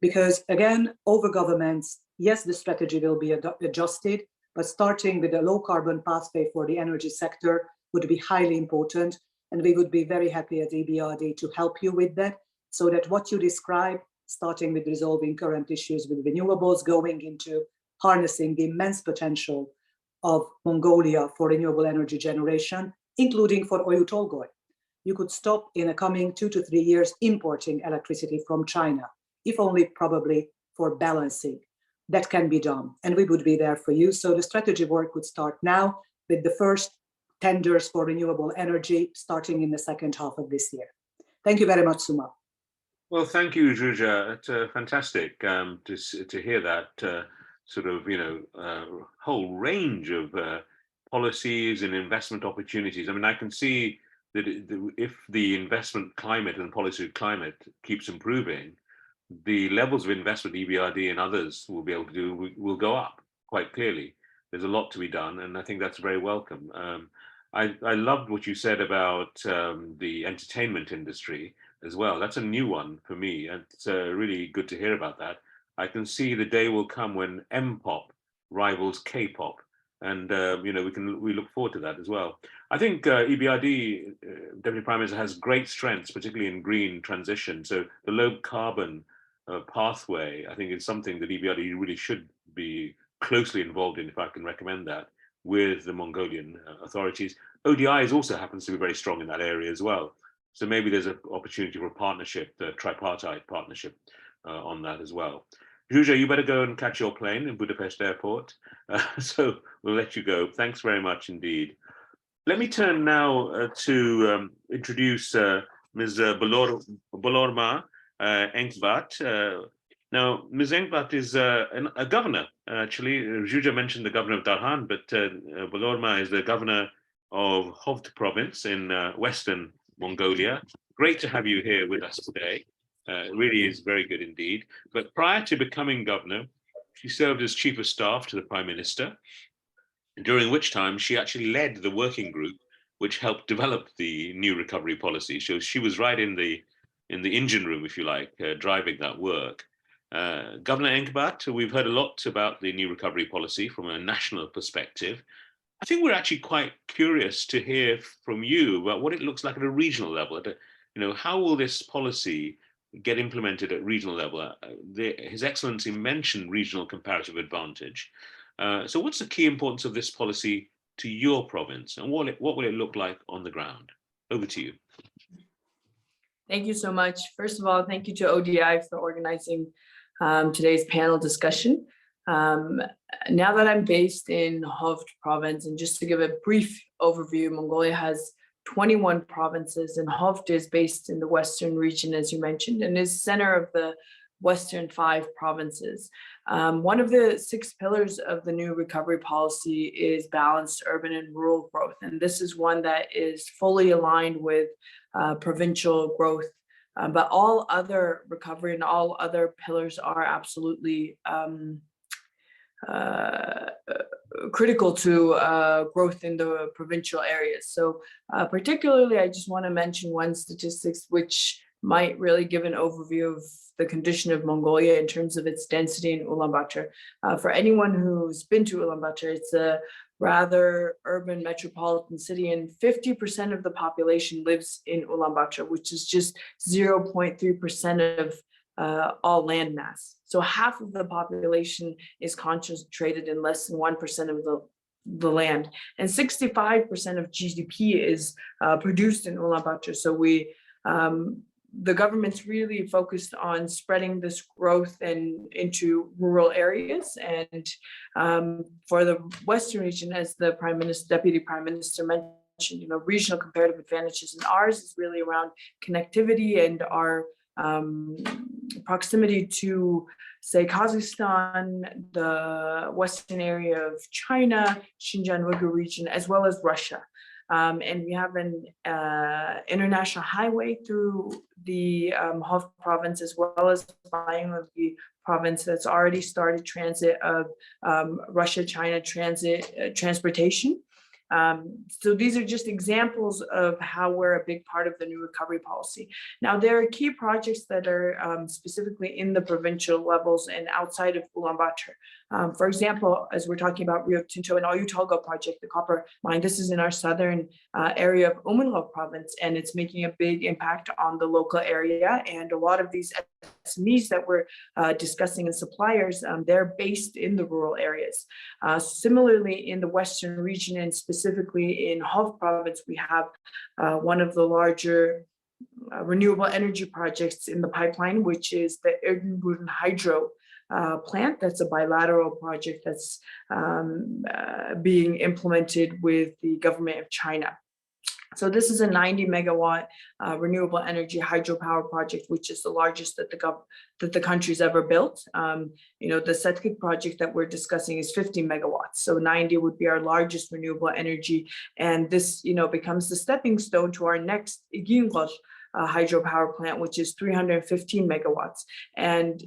E: Because again, over governments, yes, the strategy will be adjusted, but starting with a low carbon pathway for the energy sector would be highly important. And we would be very happy at EBRD to help you with that, so that what you describe, starting with resolving current issues with renewables, going into harnessing the immense potential of Mongolia for renewable energy generation, including for Oyu Tolgoi. You could stop in the coming 2 to 3 years importing electricity from China, if only probably for balancing. That can be done, and we would be there for you. So the strategy work would start now with the first tenders for renewable energy starting in the second half of this year. Thank you very much, Suma.
A: Well, thank you, Zsuzsa. It's fantastic to hear that sort of, whole range of policies and investment opportunities. I mean, I can see that if the investment climate and policy climate keeps improving, the levels of investment EBRD and others will be able to do will go up quite clearly. There's a lot to be done, and I think that's very welcome. I loved what you said about the entertainment industry as well. That's a new one for me, and it's really good to hear about that. I can see the day will come when M-pop rivals K-pop, and we look forward to that as well. I think EBRD, Deputy Prime Minister, has great strengths, particularly in green transition. So the low carbon pathway, I think, is something that EBRD really should be closely involved in, if I can recommend that, with the Mongolian authorities. ODI also happens to be very strong in that area as well. So maybe there's an opportunity for a partnership, the tripartite partnership on that as well. Zsuzsa, you better go and catch your plane in Budapest airport. So we'll let you go. Thanks very much indeed. Let me turn now to introduce Ms. Bolorma Enkbat. Now, Ms. Enkbat is a governor. Actually, Zsuzsa mentioned the governor of Darhan, but Bolorma is the governor of Hovd province in Western Mongolia. Great to have you here with us today. It really is very good indeed. But prior to becoming governor, she served as chief of staff to the prime minister, during which time she actually led the working group which helped develop the new recovery policy. So she was right in the engine room, if you like, driving that work. Governor Enkbat, we've heard a lot about the new recovery policy from a national perspective. I think we're actually quite curious to hear from you about what it looks like at a regional level. How will this policy get implemented at regional level? His Excellency mentioned regional comparative advantage. So what's the key importance of this policy to your province, and what will it look like on the ground? Over to you.
F: Thank you so much. First of all, thank you to ODI for organizing today's panel discussion. Now that I'm based in Hovd province, and just to give a brief overview, Mongolia has 21 provinces, and Hovd is based in the western region, as you mentioned, and is center of the western 5 provinces. One of the 6 pillars of the new recovery policy is balanced urban and rural growth, and this is one that is fully aligned with provincial growth. But all other recovery and all other pillars are absolutely critical to growth in the provincial areas. So particularly, I just want to mention one statistics which might really give an overview of the condition of Mongolia in terms of its density in Ulaanbaatar. For anyone who's been to Ulaanbaatar, it's a rather urban metropolitan city, and 50% of the population lives in Ulaanbaatar, which is just 0.3% of all land mass. So half of the population is concentrated in less than 1% of the the land, and 65% of GDP is produced in Ulaanbaatar. So the government's really focused on spreading this growth into rural areas. And for the Western region, as the Deputy Prime Minister mentioned, regional comparative advantages, and ours is really around connectivity and our proximity to, say, Kazakhstan, the western area of China, Xinjiang Uyghur region, as well as Russia. And we have an international highway through the Hof province, as well as the province that's already started transit of Russia-China transportation. So these are just examples of how we're a big part of the new recovery policy. Now, there are key projects that are specifically in the provincial levels and outside of Ulaanbaatar. For example, as we're talking about Rio Tinto and Oyu Tolgoi project, the copper mine, this is in our southern area of Umanhov province, and it's making a big impact on the local area. And a lot of these SMEs that we're discussing and suppliers, they're based in the rural areas. Similarly, in the western region and specifically in Hof province, we have one of the larger renewable energy projects in the pipeline, which is the Erdenbrunn hydro plant. That's a bilateral project that's being implemented with the government of China. So this is a 90 megawatt renewable energy hydropower project, which is the largest that the country's ever built. The Setkik project that we're discussing is 50 megawatts. So 90 would be our largest renewable energy. And this, becomes the stepping stone to our next Igingol hydropower plant, which is 315 megawatts. And,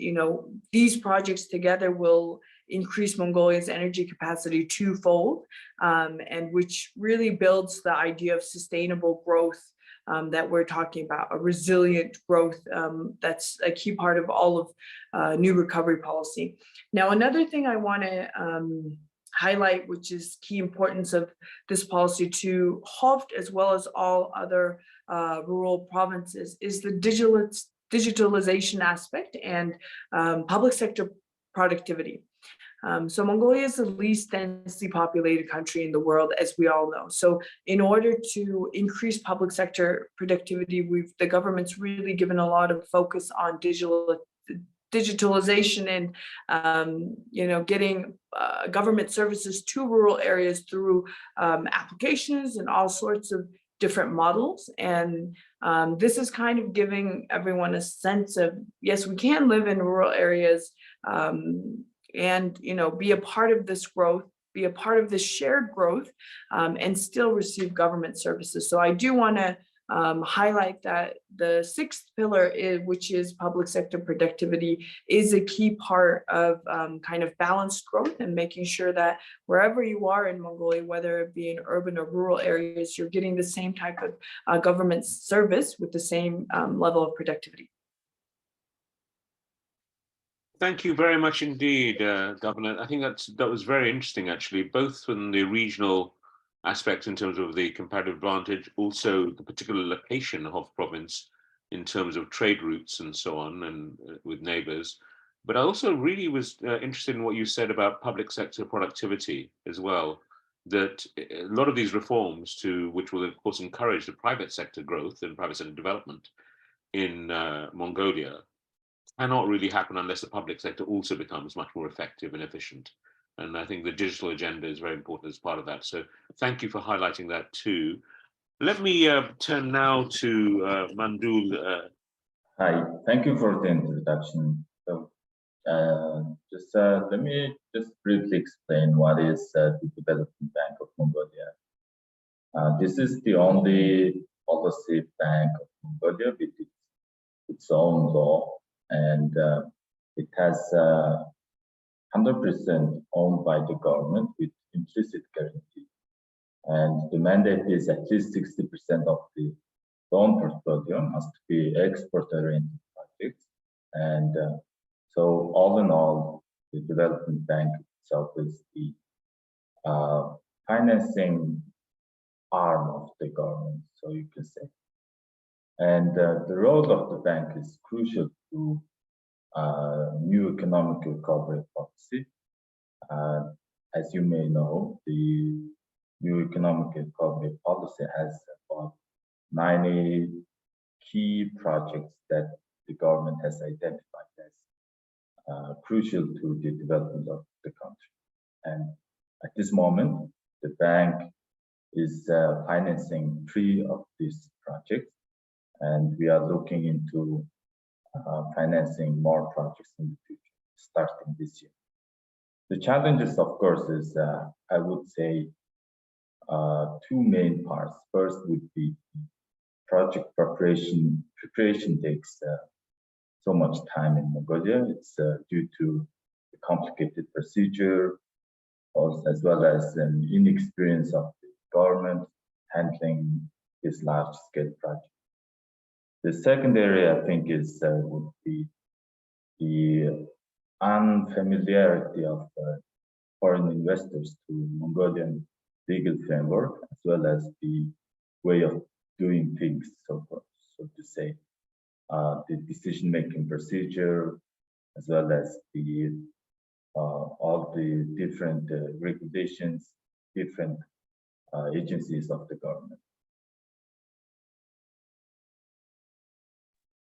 F: these projects together will increase Mongolia's energy capacity twofold, and which really builds the idea of sustainable growth that we're talking about, a resilient growth that's a key part of all of new recovery policy. Now, another thing I want to highlight, which is key importance of this policy to Hoft as well as all other rural provinces, is the digitalization aspect and public sector productivity. So Mongolia is the least densely populated country in the world, as we all know. So in order to increase public sector productivity, the government's really given a lot of focus on digitalization and getting government services to rural areas through applications and all sorts of different models. And this is kind of giving everyone a sense of, yes, we can live in rural areas and be a part of this growth, be a part of this shared growth, and still receive government services. So I do want to highlight that the sixth pillar, which is public sector productivity, is a key part of kind of balanced growth and making sure that wherever you are in Mongolia, whether it be in urban or rural areas, you're getting the same type of government service with the same level of productivity.
A: Thank you very much indeed, Governor. I think that was very interesting, actually, both from the regional aspect in terms of the comparative advantage, also the particular location of province in terms of trade routes and so on, and with neighbors. But I also really was interested in what you said about public sector productivity as well, that a lot of these reforms which will of course encourage the private sector growth and private sector development in Mongolia cannot really happen unless the public sector also becomes much more effective and efficient. And I think the digital agenda is very important as part of that. So thank you for highlighting that too. Let me turn now to Mandul.
G: Hi, thank you for the introduction. So, let me just briefly explain what is the Development Bank of Mongolia. This is the only policy bank of Mongolia with its own law, and it has 100% owned by the government with implicit guarantee. And the mandate is at least 60% of the loan portfolio must be export-oriented projects. And so all in all, the development bank itself is the financing arm of the government, so you can say. And the role of the bank is crucial to new economic recovery policy. as you may know, the new economic recovery policy has about 90 key projects that the government has identified as crucial to the development of the country. And at this moment, the bank is financing 3 of these projects, and we are looking into financing more projects in the future, starting this year. The challenges, of course, is I would say 2 main parts. First would be project preparation. Preparation takes so much time in Mongolia. It's due to the complicated procedure, also, as well as an inexperience of the government handling this large-scale project. The second area, I think, is would be the unfamiliarity of foreign investors to Mongolian legal framework, as well as the way of doing things, so to say, the decision-making procedure, as well as the all the different regulations, different agencies of the government.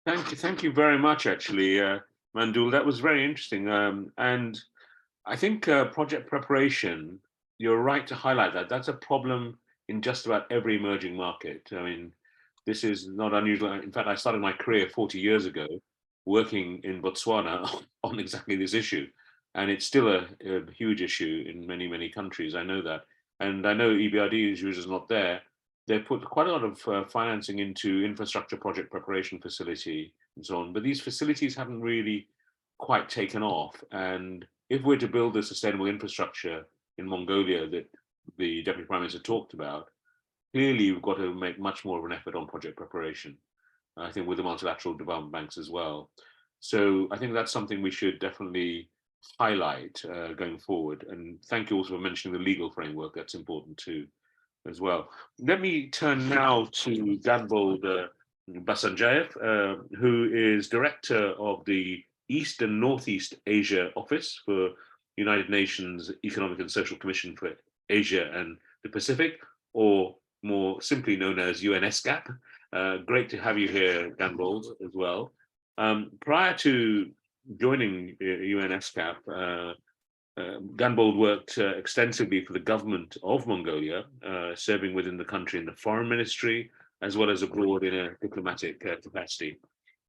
A: Thank you very much, actually, Mandul. That was very interesting. And I think project preparation, you're right to highlight that. That's a problem in just about every emerging market. I mean, this is not unusual. In fact, I started my career 40 years ago working in Botswana on exactly this issue. And it's still a huge issue in many, many countries. I know that. And I know EBRD is usually not there. They put quite a lot of financing into infrastructure project preparation facility and so on, but these facilities haven't really quite taken off. And if we're to build the sustainable infrastructure in Mongolia that the Deputy Prime Minister talked about, clearly we've got to make much more of an effort on project preparation, I think with the multilateral development banks as well. So I think that's something we should definitely highlight going forward. And thank you also for mentioning the legal framework. That's important too, as well. Let me turn now to Ganbold Basanjayev, who is Director of the East and Northeast Asia Office for United Nations Economic and Social Commission for Asia and the Pacific, or more simply known as UNESCAP. Great to have you here, Ganbold, as well. Prior to joining UNESCAP, Ganbold worked extensively for the government of Mongolia, serving within the country in the foreign ministry, as well as abroad in a diplomatic capacity.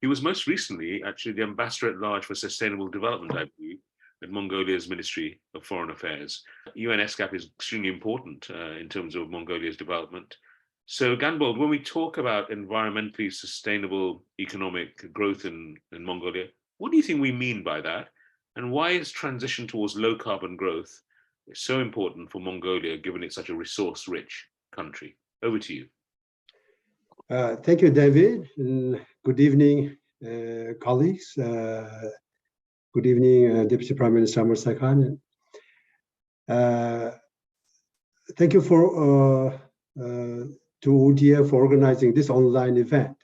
A: He was most recently actually the ambassador at large for sustainable development, I believe, at Mongolia's Ministry of Foreign Affairs. UNESCAP is extremely important in terms of Mongolia's development. So Ganbold, when we talk about environmentally sustainable economic growth in Mongolia, what do you think we mean by that? And why is transition towards low carbon growth so important for Mongolia, given it's such a resource-rich country? Over to you.
H: Thank you, David. Good evening, colleagues. Good evening, Deputy Prime Minister Amr Sakhan. Thank you to ODA for organizing this online event.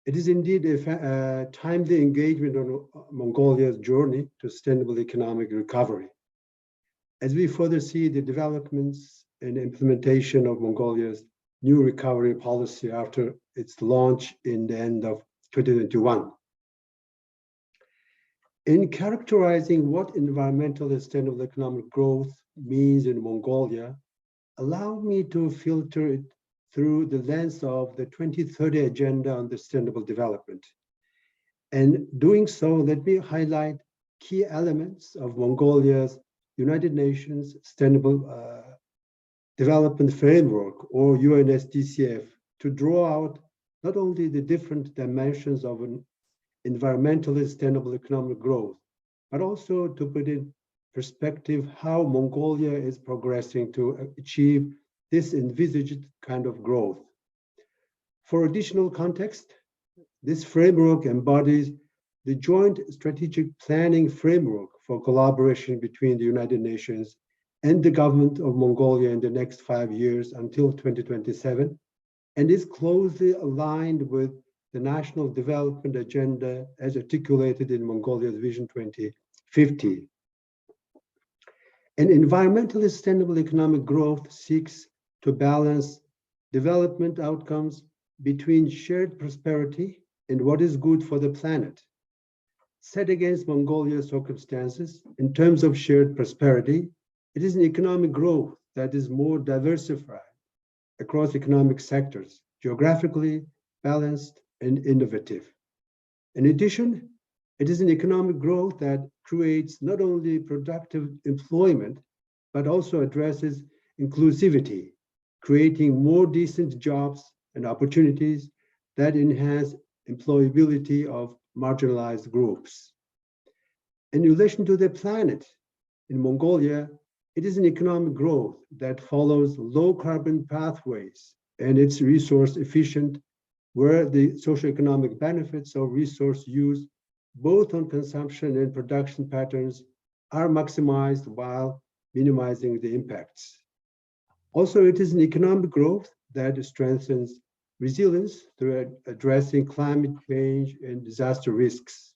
H: It is indeed a timely engagement on Mongolia's journey to sustainable economic recovery. As we further see the developments and implementation of Mongolia's new recovery policy after its launch in the end of 2021. In characterizing what environmental and sustainable economic growth means in Mongolia, allow me to filter it through the lens of the 2030 Agenda on Sustainable Development. And doing so, let me highlight key elements of Mongolia's United Nations Sustainable Development Framework, or UNSDCF, to draw out not only the different dimensions of an environmentally sustainable economic growth, but also to put in perspective how Mongolia is progressing to achieve this envisaged kind of growth. For additional context, this framework embodies the joint strategic planning framework for collaboration between the United Nations and the government of Mongolia in the next 5 years until 2027, and is closely aligned with the National Development Agenda as articulated in Mongolia's Vision 2050. And environmentally sustainable economic growth seeks to balance development outcomes between shared prosperity and what is good for the planet. Set against Mongolia's circumstances, in terms of shared prosperity, it is an economic growth that is more diversified across economic sectors, geographically balanced and innovative. In addition, it is an economic growth that creates not only productive employment, but also addresses inclusivity, creating more decent jobs and opportunities that enhance employability of marginalized groups. In relation to the planet, in Mongolia, it is an economic growth that follows low carbon pathways and it's resource efficient, where the socioeconomic benefits of resource use, both on consumption and production patterns, are maximized while minimizing the impacts. Also, it is an economic growth that strengthens resilience through addressing climate change and disaster risks.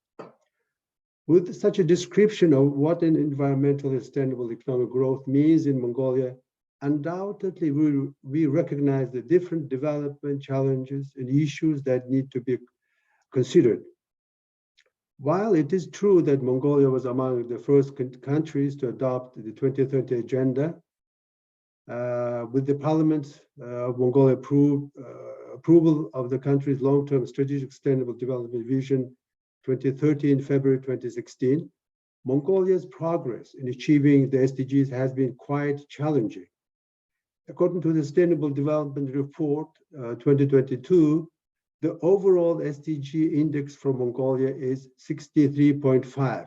H: With such a description of what an environmentally sustainable economic growth means in Mongolia, undoubtedly we recognize the different development challenges and issues that need to be considered. While it is true that Mongolia was among the first countries to adopt the 2030 agenda, with the Parliament of Mongolia approval of the country's long-term strategic sustainable development vision 2030 in February 2016, Mongolia's progress in achieving the SDGs has been quite challenging. According to the Sustainable Development Report 2022, the overall SDG index for Mongolia is 63.5,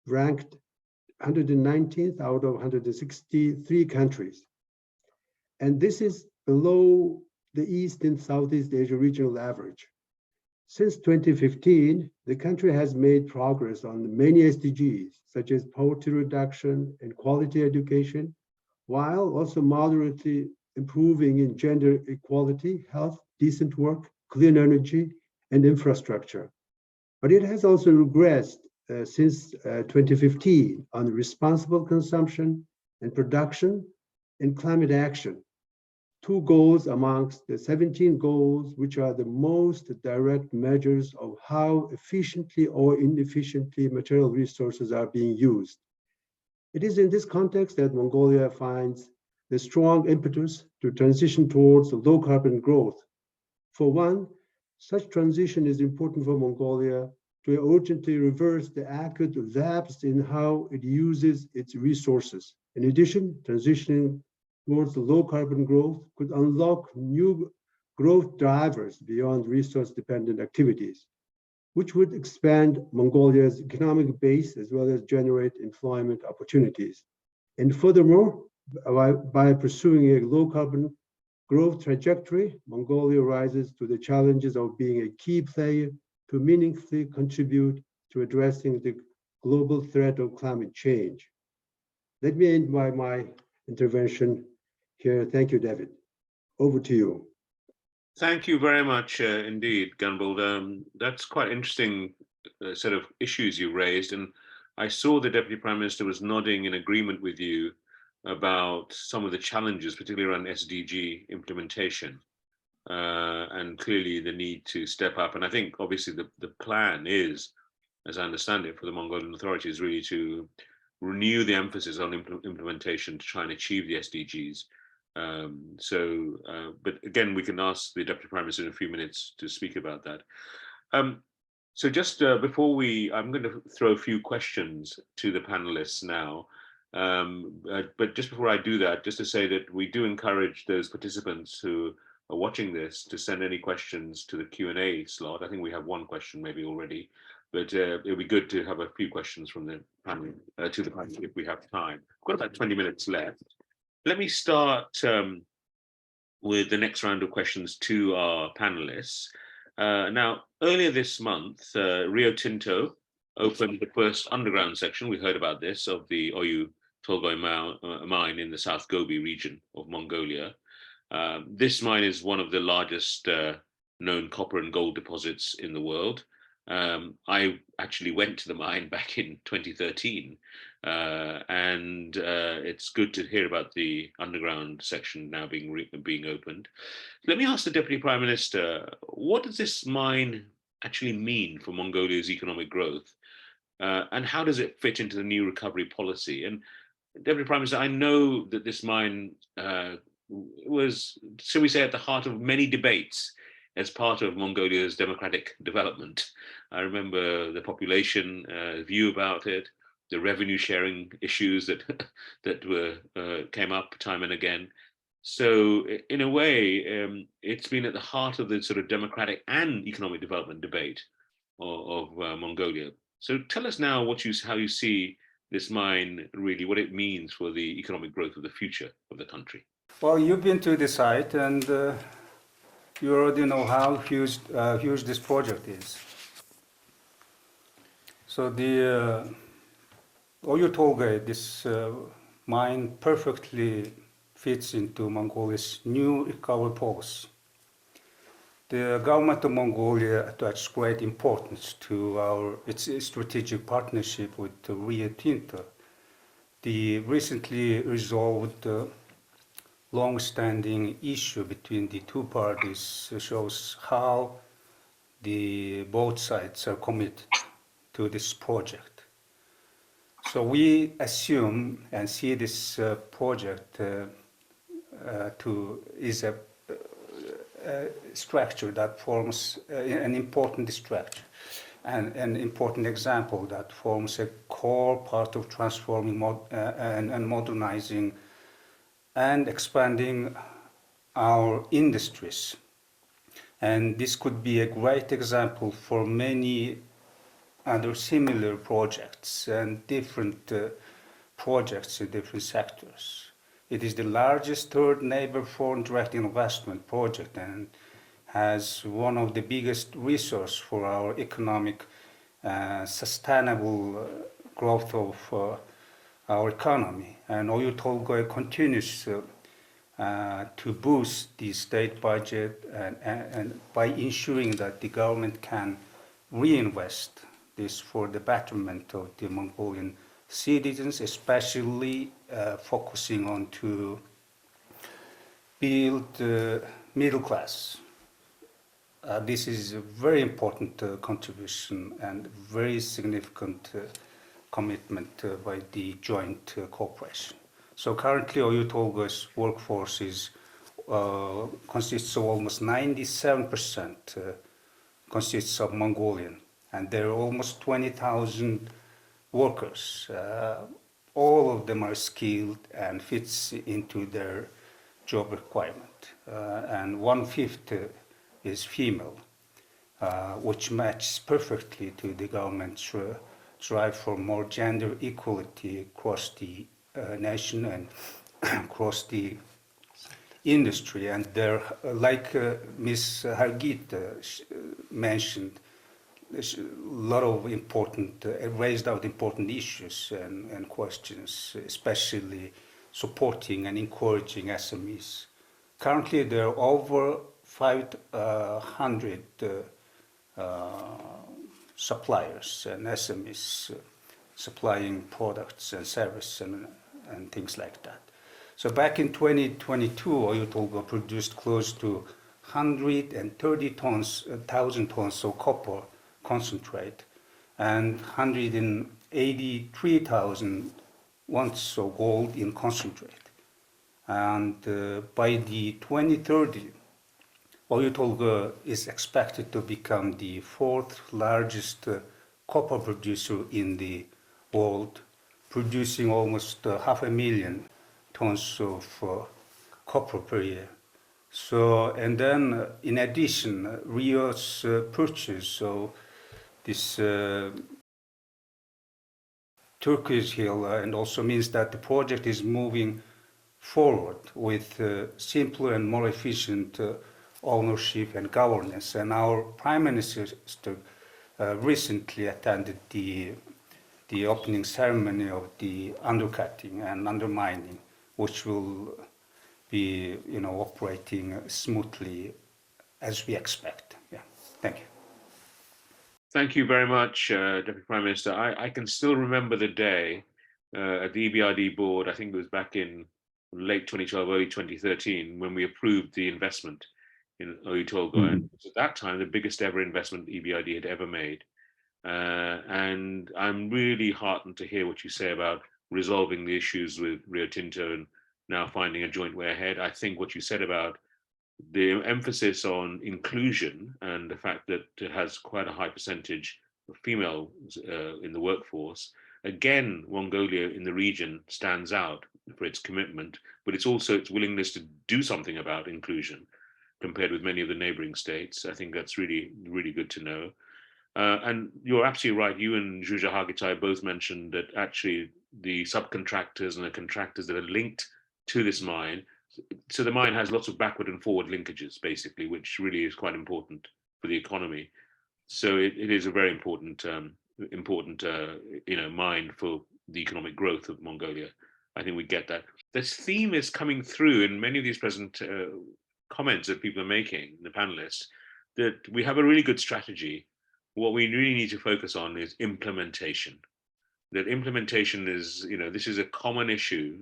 H: ranked 119th out of 163 countries. And this is below the East and Southeast Asia regional average. Since 2015, the country has made progress on many SDGs, such as poverty reduction and quality education, while also moderately improving in gender equality, health, decent work, clean energy, and infrastructure. But it has also regressed since 2015 on responsible consumption and production and climate action, two goals amongst the 17 goals, which are the most direct measures of how efficiently or inefficiently material resources are being used. It is in this context that Mongolia finds the strong impetus to transition towards low carbon growth. For one, such transition is important for Mongolia to urgently reverse the acute lapse in how it uses its resources. In addition, transitioning towards low carbon growth could unlock new growth drivers beyond resource-dependent activities, which would expand Mongolia's economic base as well as generate employment opportunities. And furthermore, by pursuing a low carbon growth trajectory, Mongolia rises to the challenges of being a key player to meaningfully contribute to addressing the global threat of climate change. Let me end my intervention here. Thank you, David. Over to you.
A: Thank you very much indeed, Gunvald. That's quite interesting set of issues you raised. And I saw the Deputy Prime Minister was nodding in agreement with you about some of the challenges, particularly around SDG implementation, and clearly the need to step up. And I think obviously the plan is, as I understand it, for the Mongolian authorities really to renew the emphasis on implementation to try and achieve the SDGs. But again, we can ask the Deputy Prime Minister in a few minutes to speak about that. So just before I'm going to throw a few questions to the panelists now. But just before I do that, just to say that we do encourage those participants who are watching this to send any questions to the Q&A slot. I think we have one question maybe already, but it'll be good to have a few questions from the panel to the panel if we have time. We've got about 20 minutes left. Let me start with the next round of questions to our panelists. Now, earlier this month, Rio Tinto opened the first underground section, we heard about this, of the Oyu Tolgoi mine in the South Gobi region of Mongolia. This mine is one of the largest known copper and gold deposits in the world. I actually went to the mine back in 2013 and it's good to hear about the underground section now being opened. Let me ask the Deputy Prime Minister, what does this mine actually mean for Mongolia's economic growth? And how does it fit into the new recovery policy? And Deputy Prime Minister, I know that this mine was, shall we say, at the heart of many debates as part of Mongolia's democratic development. I remember the population view about it, the revenue sharing issues that came up time and again. So in a way, it's been at the heart of the sort of democratic and economic development debate of Mongolia. So tell us now how you see this mine, really what it means for the economic growth of the future of the country.
B: Well, you've been to the site and you already know how huge this project is. So the Oyu Tolgoi, this mine perfectly fits into Mongolia's new recovery policy. The government of Mongolia attaches great importance to its strategic partnership with Rio Tinto. The recently resolved long-standing issue between the two parties shows how both sides are committed to this project. So we assume and see this project is a structure that forms an important structure and an important example that forms a core part of transforming and modernizing and expanding our industries. And this could be a great example for many other similar projects and different projects in different sectors. It is the largest third neighbor foreign direct investment project and has one of the biggest resources for our economic sustainable growth of our economy. And Oyu Tolgoi continues to boost the state budget and by ensuring that the government can reinvest this for the betterment of the Mongolian citizens, especially focusing on to build middle class. This is a very important contribution and very significant commitment by the joint cooperation. So currently Oyu Tolgoi's workforce consists of almost 97% consists of Mongolian, and there are almost 20,000 workers. All of them are skilled and fits into their job requirement. And 1/5 is female, which matches perfectly to the government's drive for more gender equality across the nation and across the industry. And there, like Ms. Hargit mentioned, there's a lot of raised out important issues and questions, especially supporting and encouraging SMEs. Currently, there are over 500 suppliers and SMEs supplying products and services and things like that. So back in 2022, Oyu Tolgoi produced close to 130,000 tons of copper concentrate and 183,000 ounces of gold in concentrate. And by the 2030, Oyu Tolgoi is expected to become the 4th largest copper producer in the world, producing almost 500,000 tons of copper per year. So, and then in addition, Rio's purchase of this Turkish hill and also means that the project is moving forward with simpler and more efficient ownership and governance. And our Prime Minister recently attended the opening ceremony of the undercutting and undermining, which will be, operating smoothly as we expect. Yeah, thank you.
A: Thank you very much, Deputy Prime Minister. I can still remember the day at the EBRD board, I think it was back in late 2012, early 2013, when we approved the investment in Oyu Tolgoi. And it was at that time the biggest ever investment EBRD had ever made. And I'm really heartened to hear what you say about resolving the issues with Rio Tinto and now finding a joint way ahead. I think what you said about the emphasis on inclusion and the fact that it has quite a high percentage of females in the workforce. Again, Mongolia in the region stands out for its commitment, but it's also its willingness to do something about inclusion compared with many of the neighboring states. I think that's really, really good to know. And you're absolutely right. You and Zhuja Hagitai both mentioned that actually the subcontractors and the contractors that are linked to this mine, so the mine has lots of backward and forward linkages, basically, which really is quite important for the economy. So it is a very important, mine for the economic growth of Mongolia. I think we get that. This theme is coming through in many of these present comments that people are making, the panelists, that we have a really good strategy. What we really need to focus on is implementation. That implementation is, this is a common issue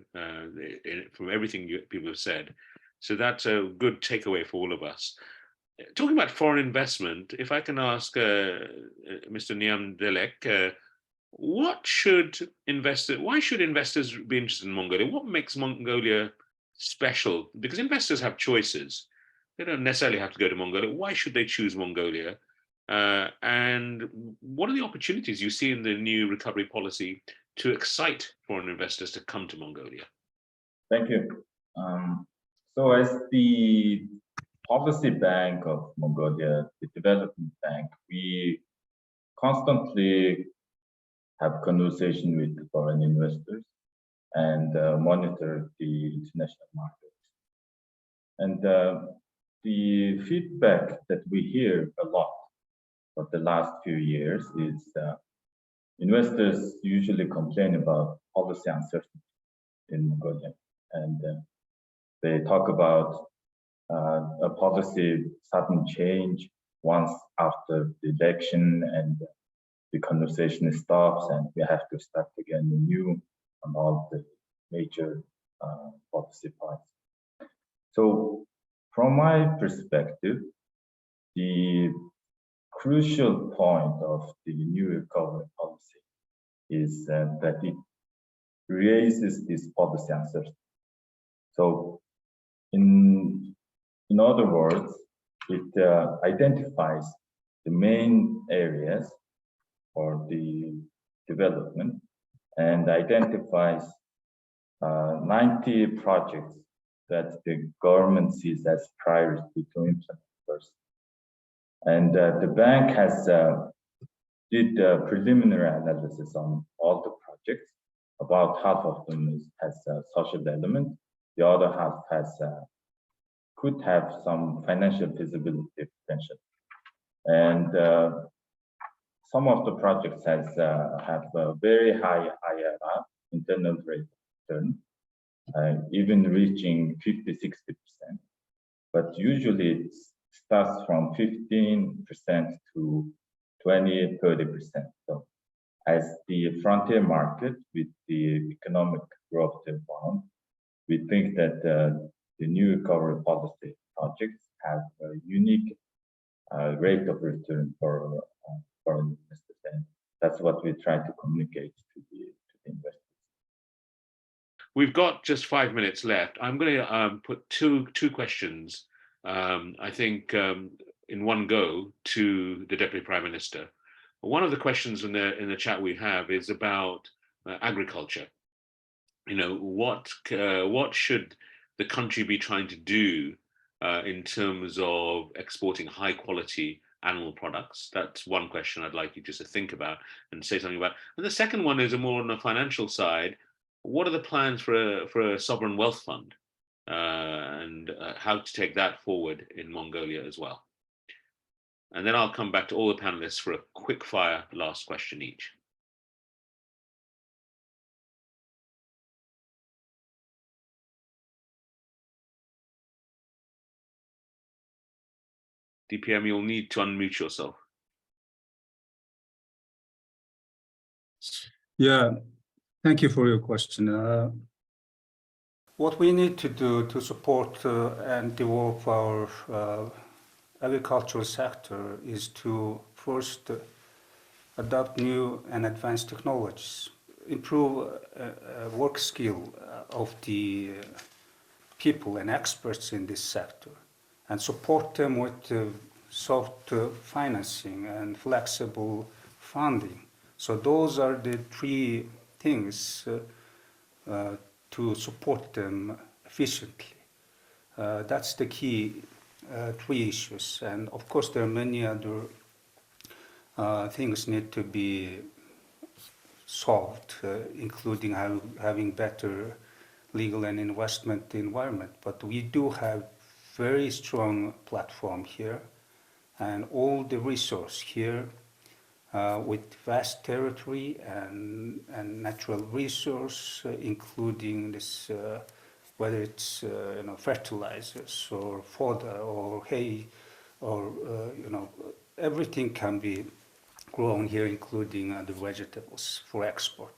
A: from everything people have said. So that's a good takeaway for all of us. Talking about foreign investment, if I can ask Mr. Niam Delek, why should investors be interested in Mongolia? What makes Mongolia special? Because investors have choices. They don't necessarily have to go to Mongolia. Why should they choose Mongolia? And what are the opportunities you see in the new recovery policy to excite foreign investors to come to Mongolia?
G: Thank you. So as the policy bank of Mongolia, the development bank, we constantly have conversation with foreign investors and monitor the international markets. And the feedback that we hear a lot for the last few years is investors usually complain about policy uncertainty in Mongolia. And they talk about a policy sudden change once after the election, and the conversation stops and we have to start again anew on all the major policy points. So from my perspective, the crucial point of the new recovery policy is that it raises this policy uncertainty. So in other words, it identifies the main areas for the development and identifies 90 projects that the government sees as priority to implement first. And the bank has did a preliminary analysis on all the projects. About half of them has a social element. The other half has could have some financial feasibility potential. And some of the projects have a very high IRR, internal rate of return, even reaching 50–60%. But usually it starts from 15% to 20–30%. So as the frontier market with the economic growth rebound, we think that the new recovery policy projects have a unique rate of return for investors, and that's what we try to communicate to the investors.
A: We've got just 5 minutes left. I'm going to put two questions, I think, in one go to the Deputy Prime Minister. One of the questions in the chat we have is about agriculture. What should the country be trying to do in terms of exporting high quality animal products? That's one question I'd like you just to think about and say something about. And the second one is more on the financial side. What are the plans for a sovereign wealth fund and how to take that forward in Mongolia as well? And then I'll come back to all the panelists for a quick fire last question each. DPM, you'll need to unmute yourself.
I: Yeah,
B: Thank you for your question. What we need to do to support and develop our agricultural sector is to first adopt new and advanced technologies, improve work skill of the people and experts in this sector, and support them with soft financing and flexible funding. So those are the three things to support them efficiently. That's the key three issues. And of course, there are many other things need to be solved, including having better legal and investment environment. But we do have very strong platform here and all the resource here with vast territory and natural resource, including this, whether it's fertilizers or fodder or hay, or everything can be grown here, including the vegetables for export.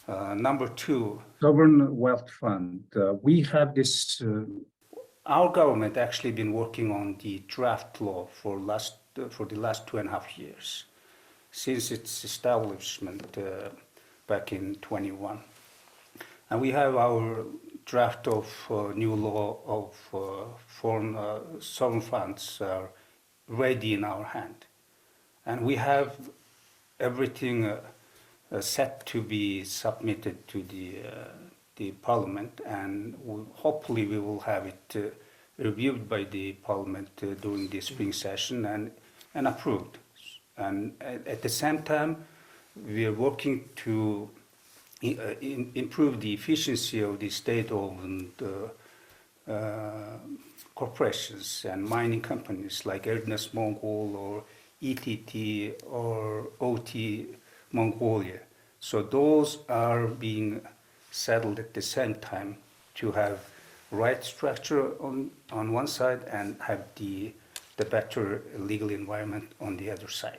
B: Number two, sovereign wealth fund. We have this. Our government actually been working on the draft law for the last 2.5 years, since its establishment back in 21. And we have our draft of new law of foreign sovereign funds ready in our hand. And we have everything set to be submitted to the parliament, and hopefully we will have it reviewed by the parliament during the spring session and approved. And at the same time, we are working to improve the efficiency of the state-owned corporations and mining companies like Erdnas Mongol or ETT or OT Mongolia. So those are being settled at the same time to have right structure on one side and have the better legal environment on the other side.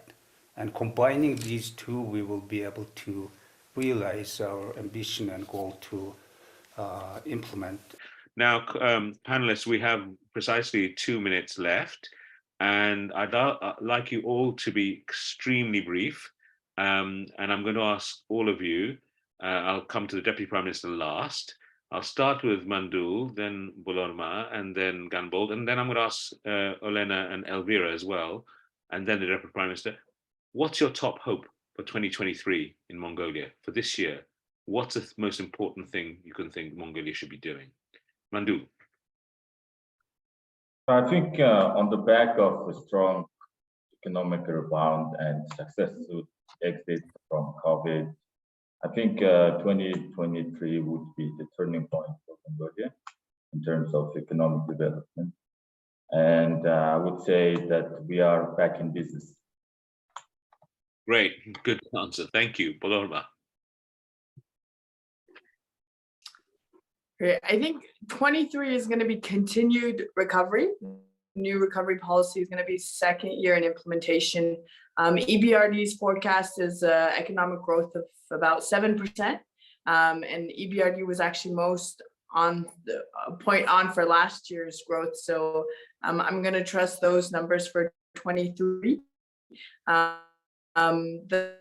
B: And combining these two, we will be able to realize our ambition and goal to implement.
A: Now, panelists, we have precisely 2 minutes left, and I'd like you all to be extremely brief. And I'm going to ask all of you, I'll come to the Deputy Prime Minister last. I'll start with Mandul, then Bolorma, and then Ganbold, and then I'm going to ask Olena and Elvira as well, and then the Deputy Prime Minister. What's your top hope for 2023 in Mongolia, for this year? What's the most important thing you can think Mongolia should be doing? Mandul.
G: I think on the back of a strong economic rebound and successful exit from COVID, I think 2023 would be the turning point for Mongolia in terms of economic development. And I would say that we are back in business.
A: Great, good answer. Thank you. Bolorma.
F: Great. I think 23 is going to be continued recovery. New recovery policy is going to be second year in implementation. EBRD's forecast is economic growth of about 7%. And EBRD was actually most on the point on for last year's growth. So I'm going to trust those numbers for 23. The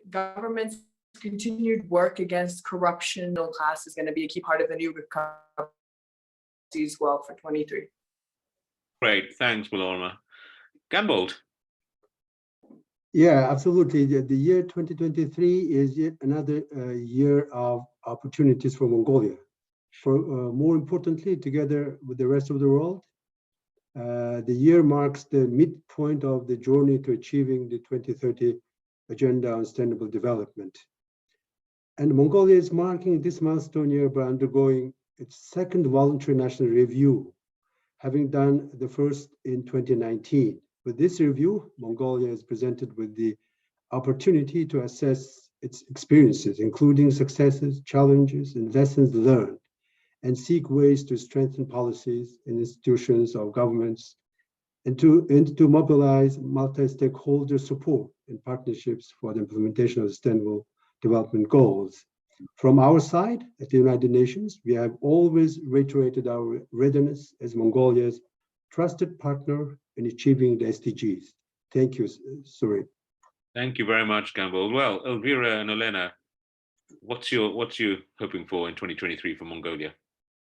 F: government's continued work against corruption, middle class is going to be a key part of the new recovery as well for 23.
A: Great, thanks, Bolorma. Ganbold.
H: Yeah, absolutely. The year 2023 is yet another year of opportunities for Mongolia. For more importantly, together with the rest of the world, the year marks the midpoint of the journey to achieving the 2030 Agenda on Sustainable Development. And Mongolia is marking this milestone year by undergoing its second voluntary national review, having done the first in 2019. With this review, Mongolia is presented with the opportunity to assess its experiences, including successes, challenges, and lessons learned, and seek ways to strengthen policies and institutions of governments, and to mobilize multi-stakeholder support and partnerships for the implementation of sustainable Development Goals. From our side at the United Nations, we have always reiterated our readiness as Mongolia's trusted partner in achieving the SDGs. Thank you, Suri.
A: Thank you very much, Gamble. Well, Elvira and Olena, what's you hoping for in 2023 for Mongolia?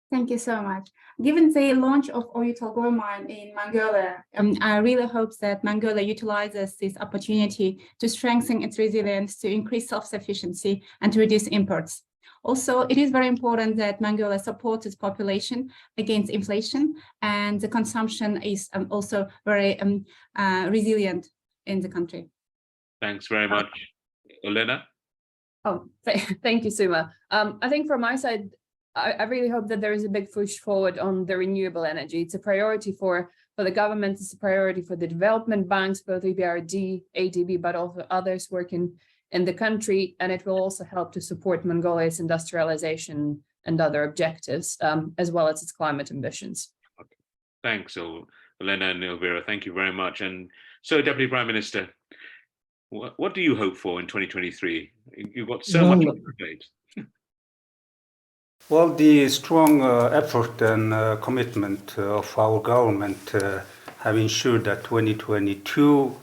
C: Thank you so much. Given the launch of Oyu Tolgoi mine in Mongolia, I really hope that Mongolia utilizes this opportunity to strengthen its resilience, to increase self-sufficiency, and to reduce imports. Also, it is very important that Mongolia supports its population against inflation, and the consumption is also very resilient in the country.
A: Thanks very much. Olena?
D: Oh, thank you, Suma. I think from my side, I really hope that there is a big push forward on the renewable energy. It's a priority for the government, it's a priority for the development banks, both EBRD, ADB, but also others working in the country, and it will also help to support Mongolia's industrialization and other objectives, as well as its climate ambitions.
A: Okay. Thanks, Olena and Elvira. Thank you very much. And so, Deputy Prime Minister, what do you hope for in 2023? You've got so much on your plate.
B: Well, the strong effort and commitment of our government have ensured that 2022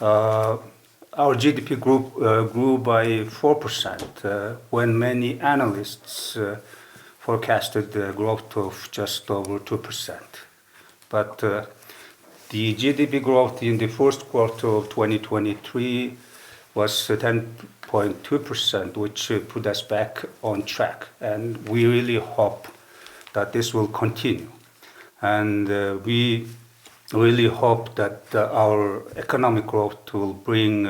B: our GDP grew by 4% when many analysts forecasted the growth of just over 2%. But the GDP growth in the first quarter of 2023 was 10.2%, which put us back on track. And we really hope that this will continue. And we really hope that our economic growth will bring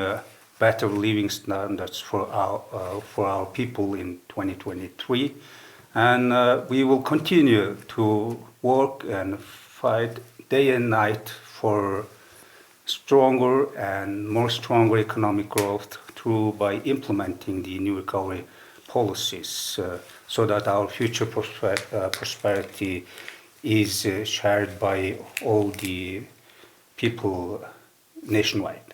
B: better living standards for our people in 2023. And we will continue to work and fight day and night for stronger and stronger economic growth by implementing the new recovery policies so that our future prosperity is shared by all the people nationwide.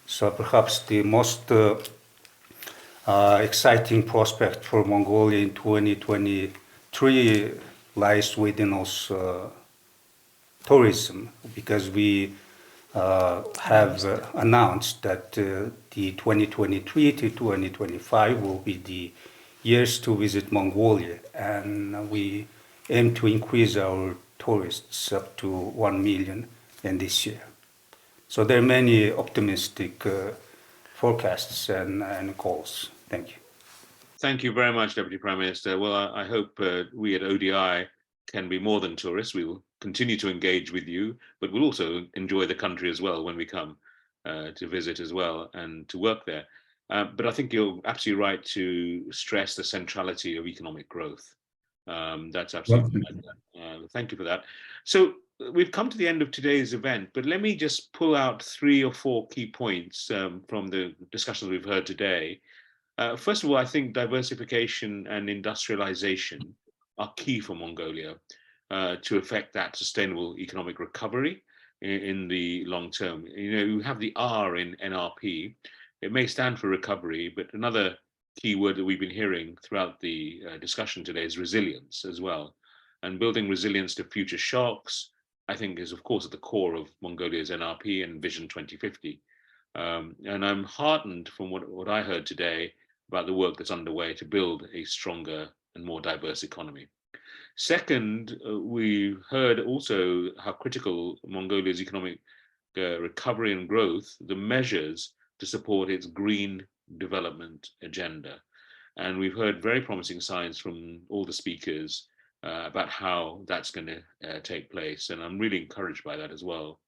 B: So perhaps the most exciting prospect for Mongolia in 2023 lies within also tourism, because we have announced that the 2023 to 2025 will be the years to visit Mongolia, and we aim to increase our tourists up to 1 million in this year. So there are many optimistic forecasts and goals. Thank you.
A: Thank you very much, Deputy Prime Minister. Well, I hope we at ODI can be more than tourists. We will continue to engage with you, but we'll also enjoy the country as well when we come to visit as well and to work there. But I think you're absolutely right to stress the centrality of economic growth. That's absolutely right. Thank you for that. So we've come to the end of today's event, but let me just pull out 3 or 4 key points from the discussions we've heard today. First of all, I think diversification and industrialization are key for Mongolia to affect that sustainable economic recovery in the long term. You know, you have the R in NRP. It may stand for recovery, but another key word that we've been hearing throughout the discussion today is resilience as well. And building resilience to future shocks, I think, is of course at the core of Mongolia's NRP and Vision 2050. And I'm heartened from what I heard today about the work that's underway to build a stronger and more diverse economy. Second, we heard also how critical Mongolia's economic recovery and growth, the measures to support its green development agenda. And we've heard very promising signs from all the speakers about how that's going to take place. And I'm really encouraged by that as well.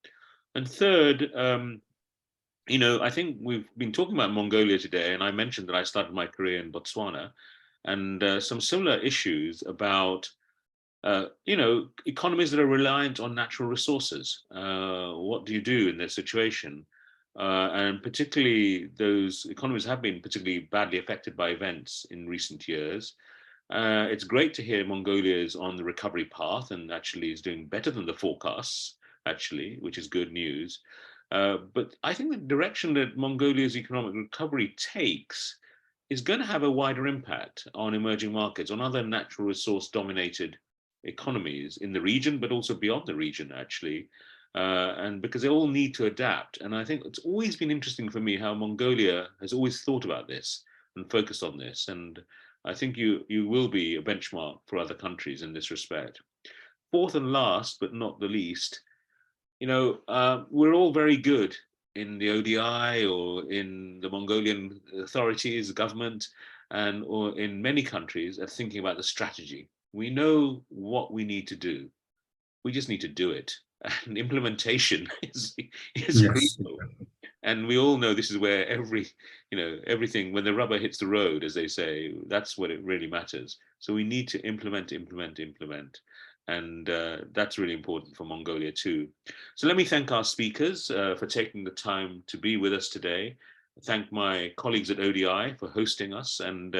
A: And third, you know, I think we've been talking about Mongolia today, and I mentioned that I started my career in Botswana, and some similar issues about, you know, economies that are reliant on natural resources. What do you do in this situation? And particularly those economies have been particularly badly affected by events in recent years. It's great to hear Mongolia is on the recovery path and actually is doing better than the forecasts, actually, which is good news. But I think the direction that Mongolia's economic recovery takes is going to have a wider impact on emerging markets, on other natural resource dominated economies in the region, but also beyond the region, actually. And because they all need to adapt. And I think it's always been interesting for me how Mongolia has always thought about this and focused on this. And I think you will be a benchmark for other countries in this respect. Fourth and last, but not the least, we're all very good in the ODI or in the Mongolian authorities, government, and or in many countries at thinking about the strategy. We know what we need to do. We just need to do it. And implementation is
B: Yes.
A: crucial. And we all know this is where everything, when the rubber hits the road, as they say, that's what it really matters. So we need to implement. And that's really important for Mongolia too. So let me thank our speakers for taking the time to be with us today. Thank my colleagues at ODI for hosting us. And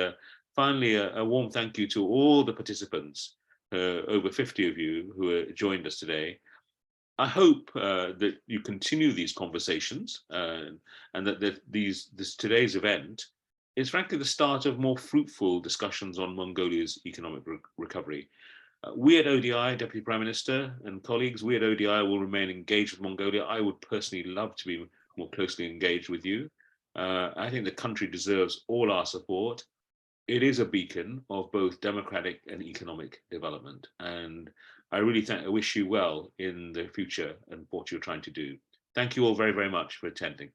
A: finally, a warm thank you to all the participants, over 50 of you who joined us today. I hope that you continue these conversations and that this today's event is frankly the start of more fruitful discussions on Mongolia's economic recovery. We at ODI, Deputy Prime Minister and colleagues, we at ODI will remain engaged with Mongolia. I would personally love to be more closely engaged with you. I think the country deserves all our support. It is a beacon of both democratic and economic development. And I really wish you well in the future and what you're trying to do. Thank you all very, very much for attending.